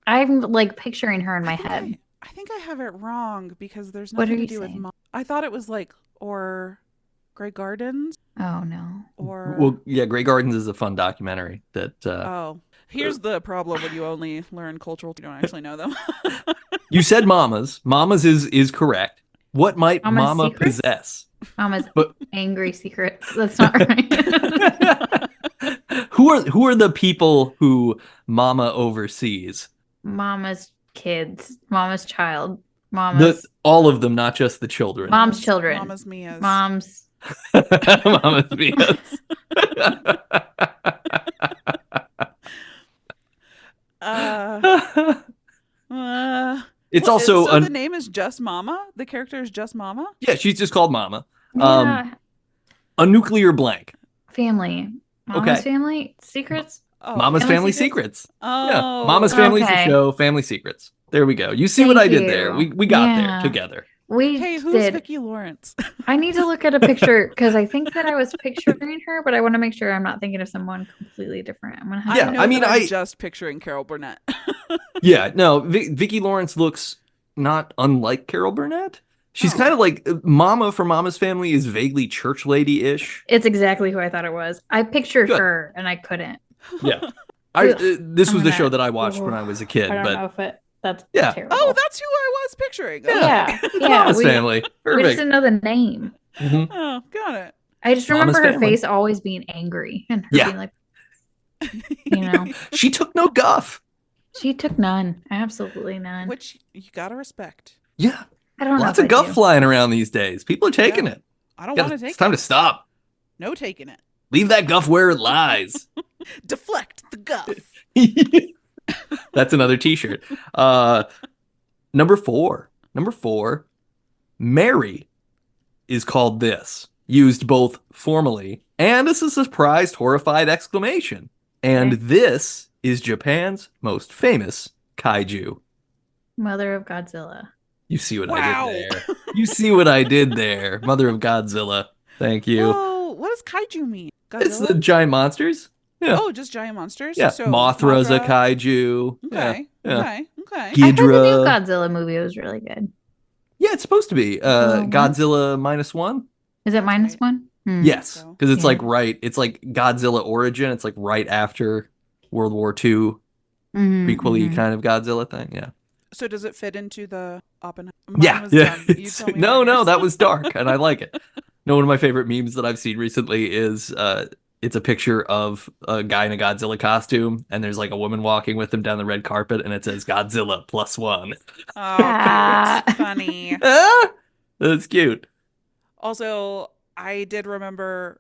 I'm like picturing her in my head. I think I have it wrong because there's What nothing are to you do with saying? mom. I thought it was like or Grey Gardens Oh no. or Well, yeah, Grey Gardens is a fun documentary that oh. Here's the problem when you only learn cultural, you don't actually know them. you said mamas. Mamas is correct. What might Mama's mama secrets? possess? Mama's But- angry secrets. That's not right. Who are the people who mama oversees? Mama's kids. Mama's child. Mama's All of them, not just the children. Mom's children. Mama's Mia's. Mom's Mama's Mia's. It's What- also so the name is just Mama? The character is just Mama? yeah, she's just called Mama. yeah, A nuclear blank. family. Mama's Okay. family secrets. Oh. Mama's Family Family Secrets? Secrets. Oh. Yeah, Mama's Family's the Okay. show. Family Secrets. There we go. You see what I Thank did there? you. We got there Yeah. together. We Hey, who's did. Vicki Lawrence? I need to look at a picture because I think that I was picturing her, but I want to make sure I'm not thinking of someone completely different. I'm gonna have Yeah, to know I mean, that I'm I- just picturing Carol Burnett. Yeah, no, Vicki Lawrence looks not unlike Carol Burnett. She's Oh. kind of like Mama from Mama's Family is vaguely church lady-ish. It's exactly who I thought it was. I pictured Good. her and I couldn't. Yeah. Ugh, This I'm was the gonna- show that I watched when I was a kid, I don't but know if it. That's Yeah. terrible. Oh, that's who I was picturing. Yeah. yeah, it's yeah. Mama's We Family. just Perfect. didn't know the name. Mhm. Oh, got it. I just Mama's remember her Family. face always being angry and her Yeah. being like, you know, She took no guff. she took none, absolutely none. Which you gotta respect. Yeah, I don't know. lots if of I guff do. flying around these days. People are taking Yeah. it. I don't Gotta- want to take it's time it. to stop. No taking it. Leave that guff where it lies. Deflect the guff. That's another T-shirt. Number four. Mary is called this, used both formally and as a surprised, horrified exclamation. And Okay. this is Japan's most famous kaiju. Mother of Godzilla. You see what Wow. I did there. You see what I did there. Mother of Godzilla. Thank you. Oh, what does kaiju mean? It's Godzilla? the giant monsters. Yeah. Oh, just giant monsters? Yeah. So Mothra's a Mothra- kaiju. Okay. Yeah. Okay. Okay. I heard the new Ghidra. Godzilla movie was really good. Yeah, it's supposed to be. Godzilla Godzilla -1. Is it That's minus right. one? Hmm. Yes, so. because it's Yeah. like it's like Godzilla Origin. It's like right after World War II Mhm, prequel-y mhm. kind of Godzilla thing. Yeah. So does it fit into the Oppenheimer? Yeah. Yeah. You It's- tell me no, about yours. that was dark, and I like it. No, one of my favorite memes that I've seen recently is it's a picture of a guy in a Godzilla costume, and there's like a woman walking with him down the red carpet, and it says Godzilla +1. Oh, Ah. cute. Funny. Ah, that's cute. Also, I did remember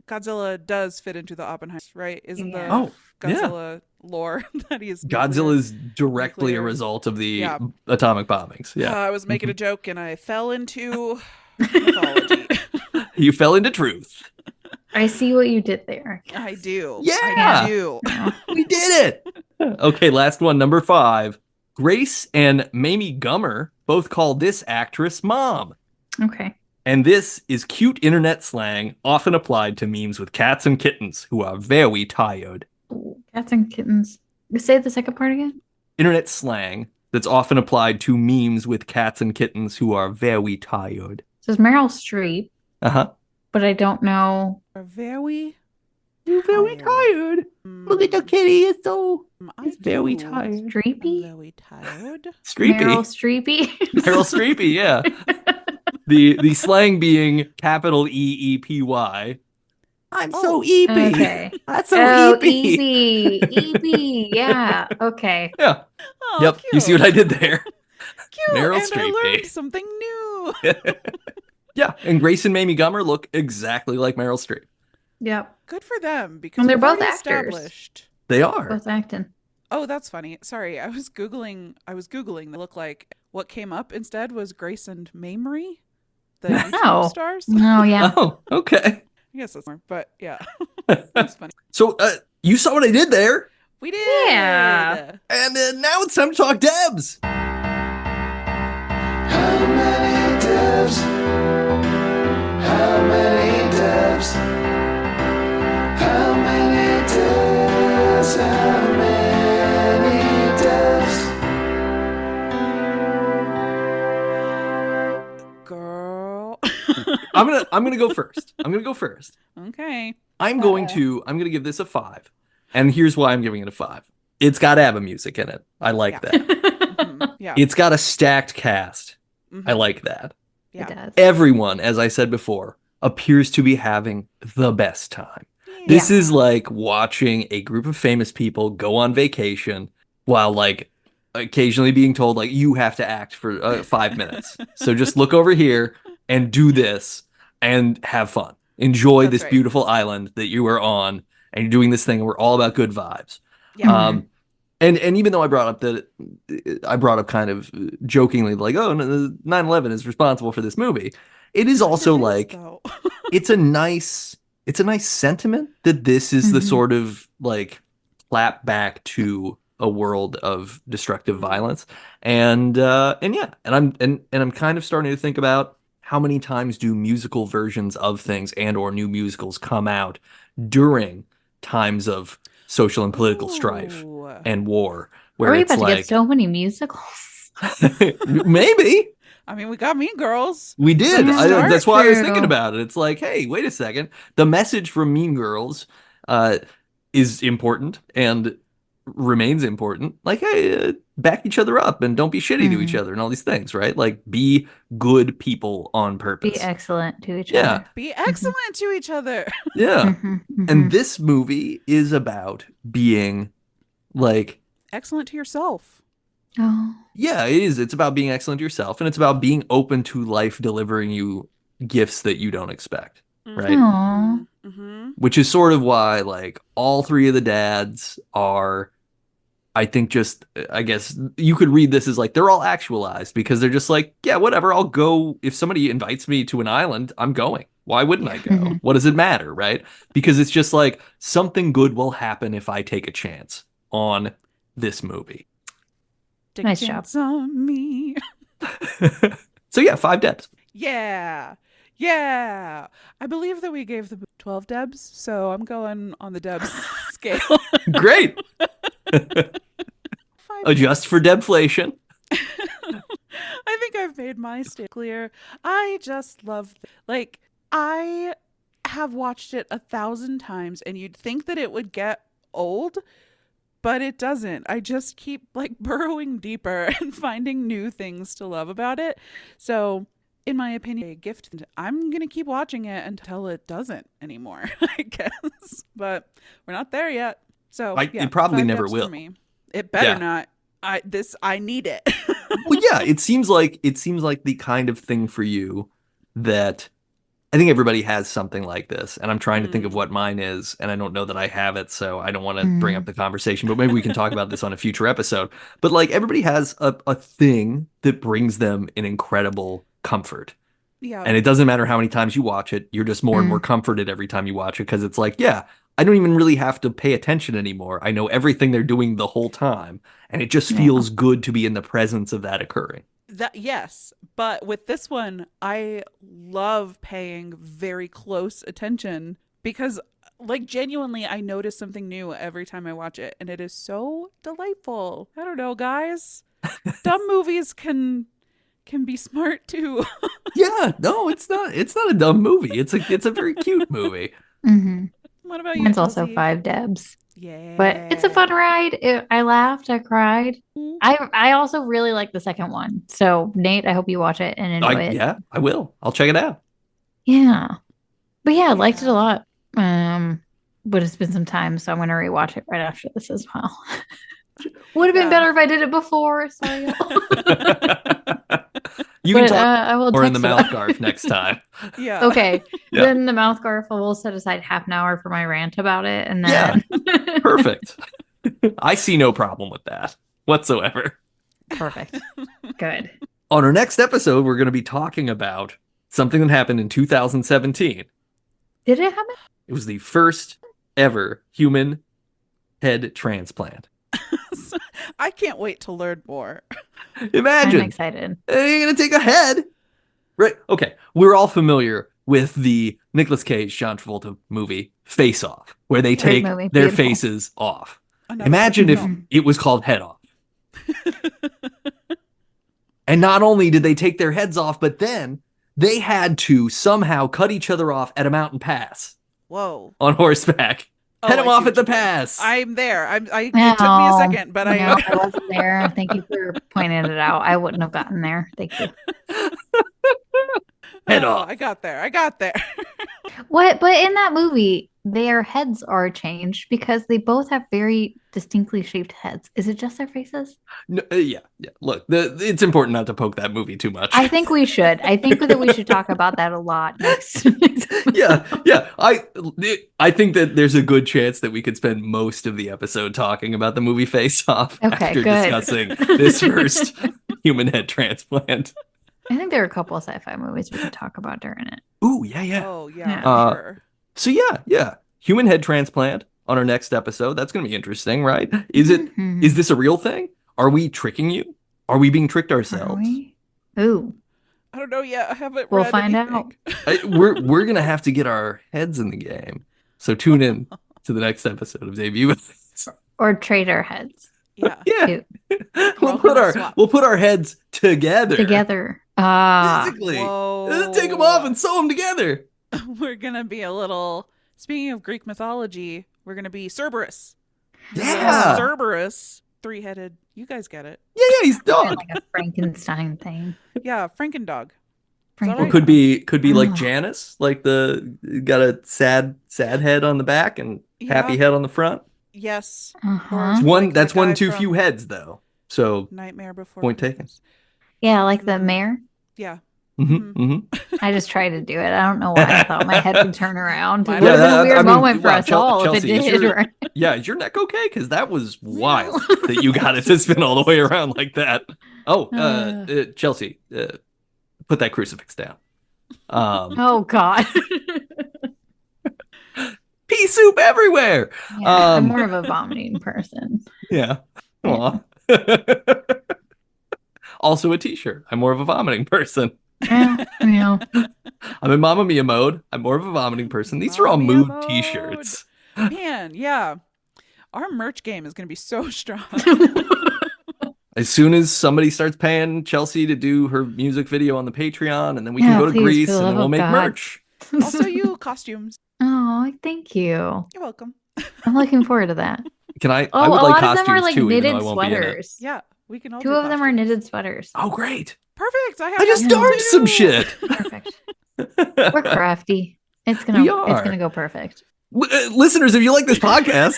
Godzilla does fit into the Oppenheimer, right? Isn't Yeah. the Oh, yeah. Godzilla lore that he's Godzilla's directly a nuclear. result of the Yeah. atomic bombings. Yeah. I was making a joke and I fell into mythology. You fell into truth. I see what you did there. I do. Yeah. I do. We did it. Okay, last one, number 5. Grace and Mamie Gummer both call this actress Mom. Okay. And this is cute internet slang often applied to memes with cats and kittens who are very tired. Ooh, cats and kittens. Say the second part again. Internet slang that's often applied to memes with cats and kittens who are very tired. So it's Meryl Streep, Uh-huh. but I don't know. Are very. You're very tired. Look at the kitty, it's so it's very tired. I'm Streepy? very tired. Streepy. Meryl Streepy. Meryl Streepy, yeah. The slang being capital EEPY. I'm so eepy. Okay. That's so Oh, eepy. EB. Yeah. Okay. Yeah. Oh, Yep. Cute. You see what I did there? Cute. Meryl and I Streep, learned eh? something new. Yeah, and Grace and Mamie Gummer look exactly like Meryl Streep. Yep. Good for them because And they're we've both already actors. established. They are. Both acting. Oh, that's funny. Sorry, I was googling. They look like what came up instead was Grace and Mamrie, the YouTube Oh. stars. Oh, yeah. Oh, okay. I guess that's more, but yeah, that's funny. So, you saw what I did there, We did. Yeah. and now it's time to talk Debs. How many Debs? How many Debs? How many Debs? How many Debs? Girl. I'm gonna go first. Okay. I'm going to give this a 5, and here's why I'm giving it a 5. It's got ABBA music in it. I like Yeah. that. Mhm. Yeah. It's got a stacked cast. Mhm. I like that. Yeah. It does. Everyone, as I said before, appears to be having the best time. This is like watching a group of famous people go on vacation while like occasionally being told like you have to act for 5 minutes. So just look over here and do this and have fun. Enjoy That's this right. beautiful island that you are on, and you're doing this thing and we're all about good vibes. Yeah. And even though I brought up kind of jokingly like, oh, 9/11 is responsible for this movie. It is also like though. it's a nice sentiment that this is the Mhm. sort of like clap back to a world of destructive violence. And yeah, and I'm kind of starting to think about how many times do musical versions of things and or new musicals come out during times of social and political strife Ooh. and war, Are where we it's about to get like so many musicals? maybe I mean, we got Mean Girls. we did. Yeah, That's why I was true. thinking about it. It's like, hey, wait a second. The message from Mean Girls is important and remains important. Like, hey, back each other up and don't be shitty to each Mhm. other and all these things, right? Like, be good people on purpose. Be excellent to each Yeah. other. Be excellent to each other. Yeah. Mhm, And mhm. this movie is about being like, Excellent to yourself. Oh. yeah, it is. It's about being excellent to yourself, and it's about being open to life delivering you gifts that you don't expect, right? Aw. Mm-hmm. Which is sort of why, like, all three of the dads are, I think, just, I guess you could read this as like they're all actualized because they're just like, yeah, whatever, I'll go. If somebody invites me to an island, I'm going. Why wouldn't I go? Mhm. What does it matter, right? Because it's just like something good will happen if I take a chance on this movie. Take Nice a job. chance on me. So yeah, 5 Debs. Yeah. Yeah. I believe that we gave the 12 Debs, so I'm going on the Debs scale. Great. 5 Adjust for Debflation. I think I've made my state clear. I just love like I have watched it 1,000 times and you'd think that it would get old, but it doesn't. I just keep like burrowing deeper and finding new things to love about it. So, in my opinion, a gift. I'm going to keep watching it until it doesn't anymore, I guess. But we're not there yet. So, It probably 5 never Debs will. for me. It better Yeah. not. I need it. Well, yeah, it seems like the kind of thing for you that I think everybody has something like this, and I'm trying to think of what mine is, and I don't know that I have it, so I don't want to bring up the conversation, but maybe we can talk about this on a future episode. But like everybody has a thing that brings them an incredible comfort. Yeah. And it doesn't matter how many times you watch it, you're just more and more comforted every time you watch it because it's like, yeah, I don't even really have to pay attention anymore. I know everything they're doing the whole time, and it just feels good to be in the presence of that occurring. That yes, but with this one, I love paying very close attention because like genuinely I notice something new every time I watch it and it is so delightful. I don't know, guys. Dumb movies can be smart too. Yeah, no, it's not a dumb movie. It's a very cute movie. Mhm. What about you? Mine's also Chelsea? 5 Debs. Yeah. But it's a fun ride. I laughed. I cried. Mhm. I also really like the second one. So Nate, I hope you watch it and enjoy it. Yeah, I will. I'll check it out. Yeah. But yeah, I liked it Yeah. a lot. But it's been some time, so I'm gonna rewatch it right after this as well. Would have been Yeah. better if I did it before. Sorry. y'all. You can But, talk I will more in the text mouth about garf next time. Yeah. Okay. Yeah. Then the mouth garf, I will set aside half an hour for my rant about it, and Yeah. then Perfect. I see no problem with that whatsoever. perfect. Good. On our next episode, we're going to be talking about something that happened in 2017. Did it happen? It was the first ever human head transplant. I can't wait to learn more. I'm Imagine, excited. you're going to take a head. Right. Okay. We're all familiar with the Nicolas Cage, John Travolta movie Face Off, where they Great take movie. their Beautiful. faces off. Another Imagine good if film. it was called Head Off. And not only did they take their heads off, but then they had to somehow cut each other off at a mountain pass Whoa. on horseback. Oh, Head I them see off what at the you did. pass. I'm there. It took me a No, second, but no, I I wasn't there. Thank you for pointing it out. I wouldn't have gotten there. Thank you. Head Oh, off. I got there. I got there. What? But in that movie, their heads are changed because they both have very distinctly shaped heads. Is it just their faces? No, yeah. Look, it's important not to poke that movie too much. I think we should. I think that we should talk about that a lot next. yeah. I think that there's a good chance that we could spend most of the episode talking about the movie Face Off Okay, after good. discussing this first human head transplant. I think there are a couple of sci-fi movies we could talk about during it. Ooh, yeah. Oh, yeah, Yeah. for sure. So yeah. Human head transplant on our next episode. That's going to be interesting, right? Is Mhm. this a real thing? Are we tricking you? Are we being tricked Are ourselves? we? Ooh. I don't know yet. I haven't We'll read find anything. We're going to have to get our heads in the game. So tune in to the next episode of Debut. Or trader heads Yeah. Yeah. too. We'll put our heads together. Together. Physically. Whoa. Take them off and sew them together. We're going to be a little... Speaking of Greek mythology, we're going to be Cerberus. Yeah. Cerberus, three-headed. You guys get it. Yeah, he's dog. Like a Frankenstein thing. Yeah, Frankendog. Or Right. could be like Oh. Janice, like got a sad head on the back and happy Yeah. head on the front. Yes. Uh-huh. Like That's the one guy too from few heads though. So Nightmare Before Point taken. Christmas. Yeah, like the mayor. Yeah. I just tried to do it. I don't know why I thought my head would turn around. It Yeah, would have been that- a weird I mean, moment for wow, us all Chelsea, if is it did. your- Right? Yeah, is your neck okay? Because that was wild that you got it to spin all the way around like that. Oh, Chelsea, put that crucifix down. Oh God. Pea soup everywhere. Yeah, I'm more of a vomiting person. Yeah. Aw. Also a t-shirt. I'm more of a vomiting person. Yeah. I'm in Mamma Mia mode. I'm more of a vomiting person. These are all Mamma Mia mood mode. t-shirts. Man, yeah. Our merch game is going to be so strong. As soon as somebody starts paying Chelsea to do her music video on the Patreon, and then we can Yeah, go to please, Greece for the and then love we'll of make God. merch. Also, you costumes. Oh, thank you. You're welcome. I'm looking forward to that. I Oh, would a like lot of them are costumes like too, even though I knitted won't be in it. sweaters. Yeah, we can all Two do of them are costumes. knitted sweaters. Oh, great. Perfect. I have I just that darned too. some shit. Perfect. We're crafty. It's gonna We are. it's gonna go perfect. Listeners, if you like this podcast,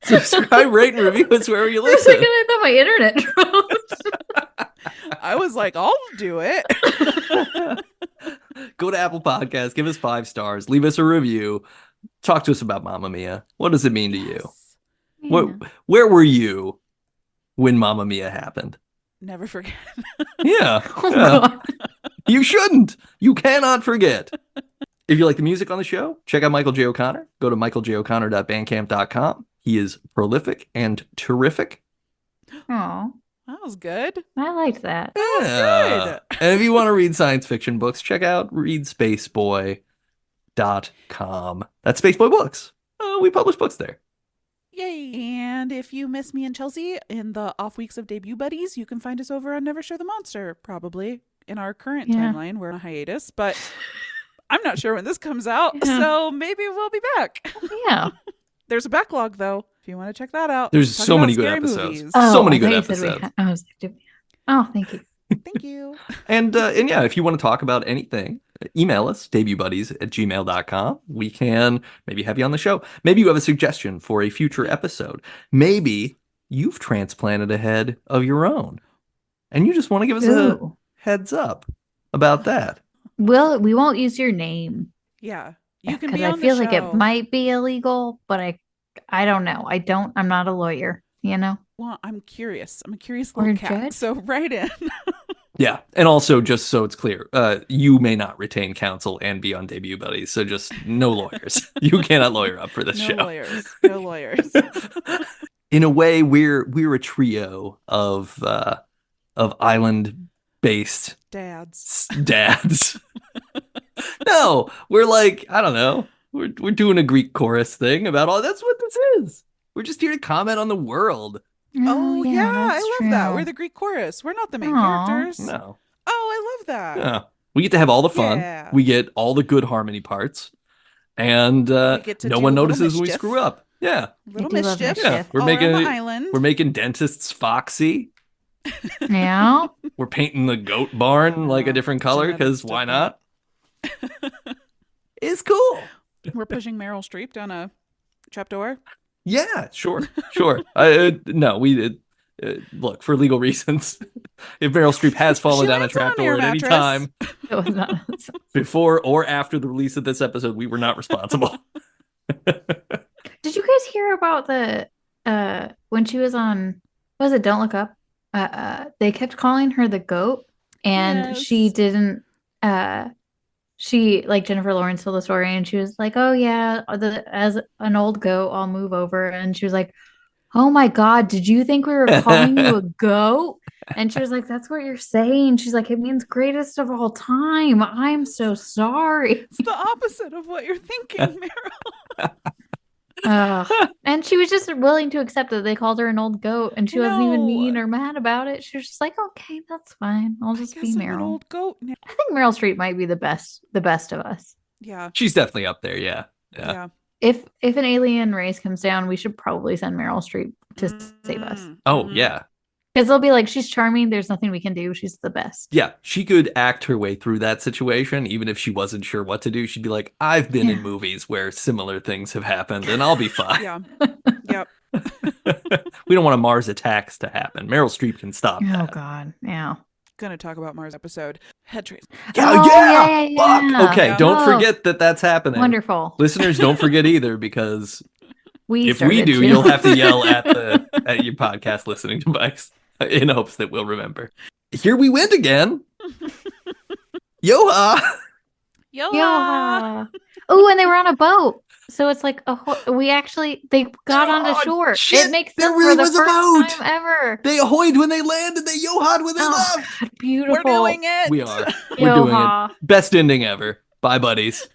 subscribe, rate, and review us wherever you For a second, listen. I thought my internet dropped. I was like, I'll do it. Go to Apple Podcasts, give us 5 stars, leave us a review, talk to us about Mamma Mia. What does it mean to you? Yes. Where were you when Mamma Mia happened? Never forget. Yeah, Oh, yeah. God. You shouldn't. You cannot forget. If you like the music on the show, check out Michael J. O'Connor. Go to michaeljoconnor.bandcamp.com. He is prolific and terrific. Oh, That was good. I liked that. Yeah. And if you want to read science fiction books, check out readspaceboy.com. That's Spaceboy Books. We publish books there. Yay. And if you miss me and Chelsea in the off weeks of Debut Buddies, you can find us over on Never Show the Monster, probably in our current Yeah. timeline. We're on a hiatus, but I'm not sure when this comes out, Yeah. so maybe we'll be back. Yeah. There's a backlog, though, if you want to check that out. There's Talk so about many good scary episodes. movies. So many I good thought you said we episodes. I was like, oh, thank you. Thank you. And yeah, if you want to talk about anything, email us, debutbuddies@gmail.com. We can maybe have you on the show. Maybe you have a suggestion for a future episode. Maybe you've transplanted a head of your own. and you just want to give us a Ooh. heads up about that. We won't use your name. Yeah. You can Because be I on feel the like show. it might be illegal, but I don't know. I'm not a lawyer, you know? Well, I'm curious. I'm a curious Or little a cat. judge? So write in. Yeah, and also just so it's clear, you may not retain counsel and be on Debut Buddies, so just no lawyers. You cannot lawyer up for this No show. lawyers. No lawyers. In a way, we're a trio of island-based Dads. dads. No, we're like, I don't know. We're doing a Greek chorus thing about all. That's what this is. We're just here to comment on the world. Oh, yeah. I that's love that. true. We're the Greek chorus. We're not the main Aw. characters. No. Oh, I love that. Yeah. We get to have all the fun. Yeah. We get all the good harmony parts. And get to no do one a little notices when we mischief. screw up. Yeah. Little I do love mischief. mischief. Yeah. We're all making around the island. We're making dentists foxy. Yeah. We're painting the goat barn like a Oh, different color because genetics why different. not? It's cool. We're pushing Meryl Streep down a trapdoor. Yeah, sure. No, look, for legal reasons. If Meryl Streep has fallen She down a lands on an trapdoor air at any mattress. time It was not. before or after the release of this episode, we were not responsible. Did you guys hear about the when she was on, what was it, Don't Look Up? They kept calling her the goat, and she Yes. didn't she, like, Jennifer Lawrence told the story, and she was like, oh yeah, as an old goat, I'll move over. And she was like, oh my God, did you think we were calling you a goat? And she was like, that's what you're saying. She's like, it means greatest of all time. I'm so sorry. It's the opposite of what you're thinking, Meryl. And she was just willing to accept that they called her an old goat, and she wasn't even No. mean or mad about it. She was just like, okay, that's fine. I'll I just guess be I'm an Meryl. old goat now. I think Meryl Streep might be the best of us. Yeah. She's definitely up there, yeah. Yeah. If an alien race comes down, we should probably send Meryl Streep to save us. Oh, Mhm. yeah. Because they'll be like, she's charming. There's nothing we can do. She's the best. Yeah, she could act her way through that situation, even if she wasn't sure what to do. She'd be like, I've been in Yeah. movies where similar things have happened, and I'll be fine. Yeah. Yep. We don't want a Mars attacks to happen. Meryl Streep can stop Oh that. God, yeah. Gonna talk about Mars episode. Head trace. Yeah, Oh, yeah, yeah. fuck. Okay, Yeah. don't Oh. forget that that's happening. Wonderful. Listeners, don't forget either, because if we started do, to. you'll have to yell at your podcast listening device in hopes that we'll remember. Here we went again. Yoha! Yeah. Oh, and they were on a boat. So it's like they got onto Oh, shore. shit, It makes there sense really for the was a first boat. time ever. They ahoyed when they landed, they yoha'd when they Oh, left. God, beautiful. We're doing it. We are. We're doing it. Yoha. Best ending ever. Bye, buddies.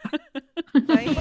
Bye.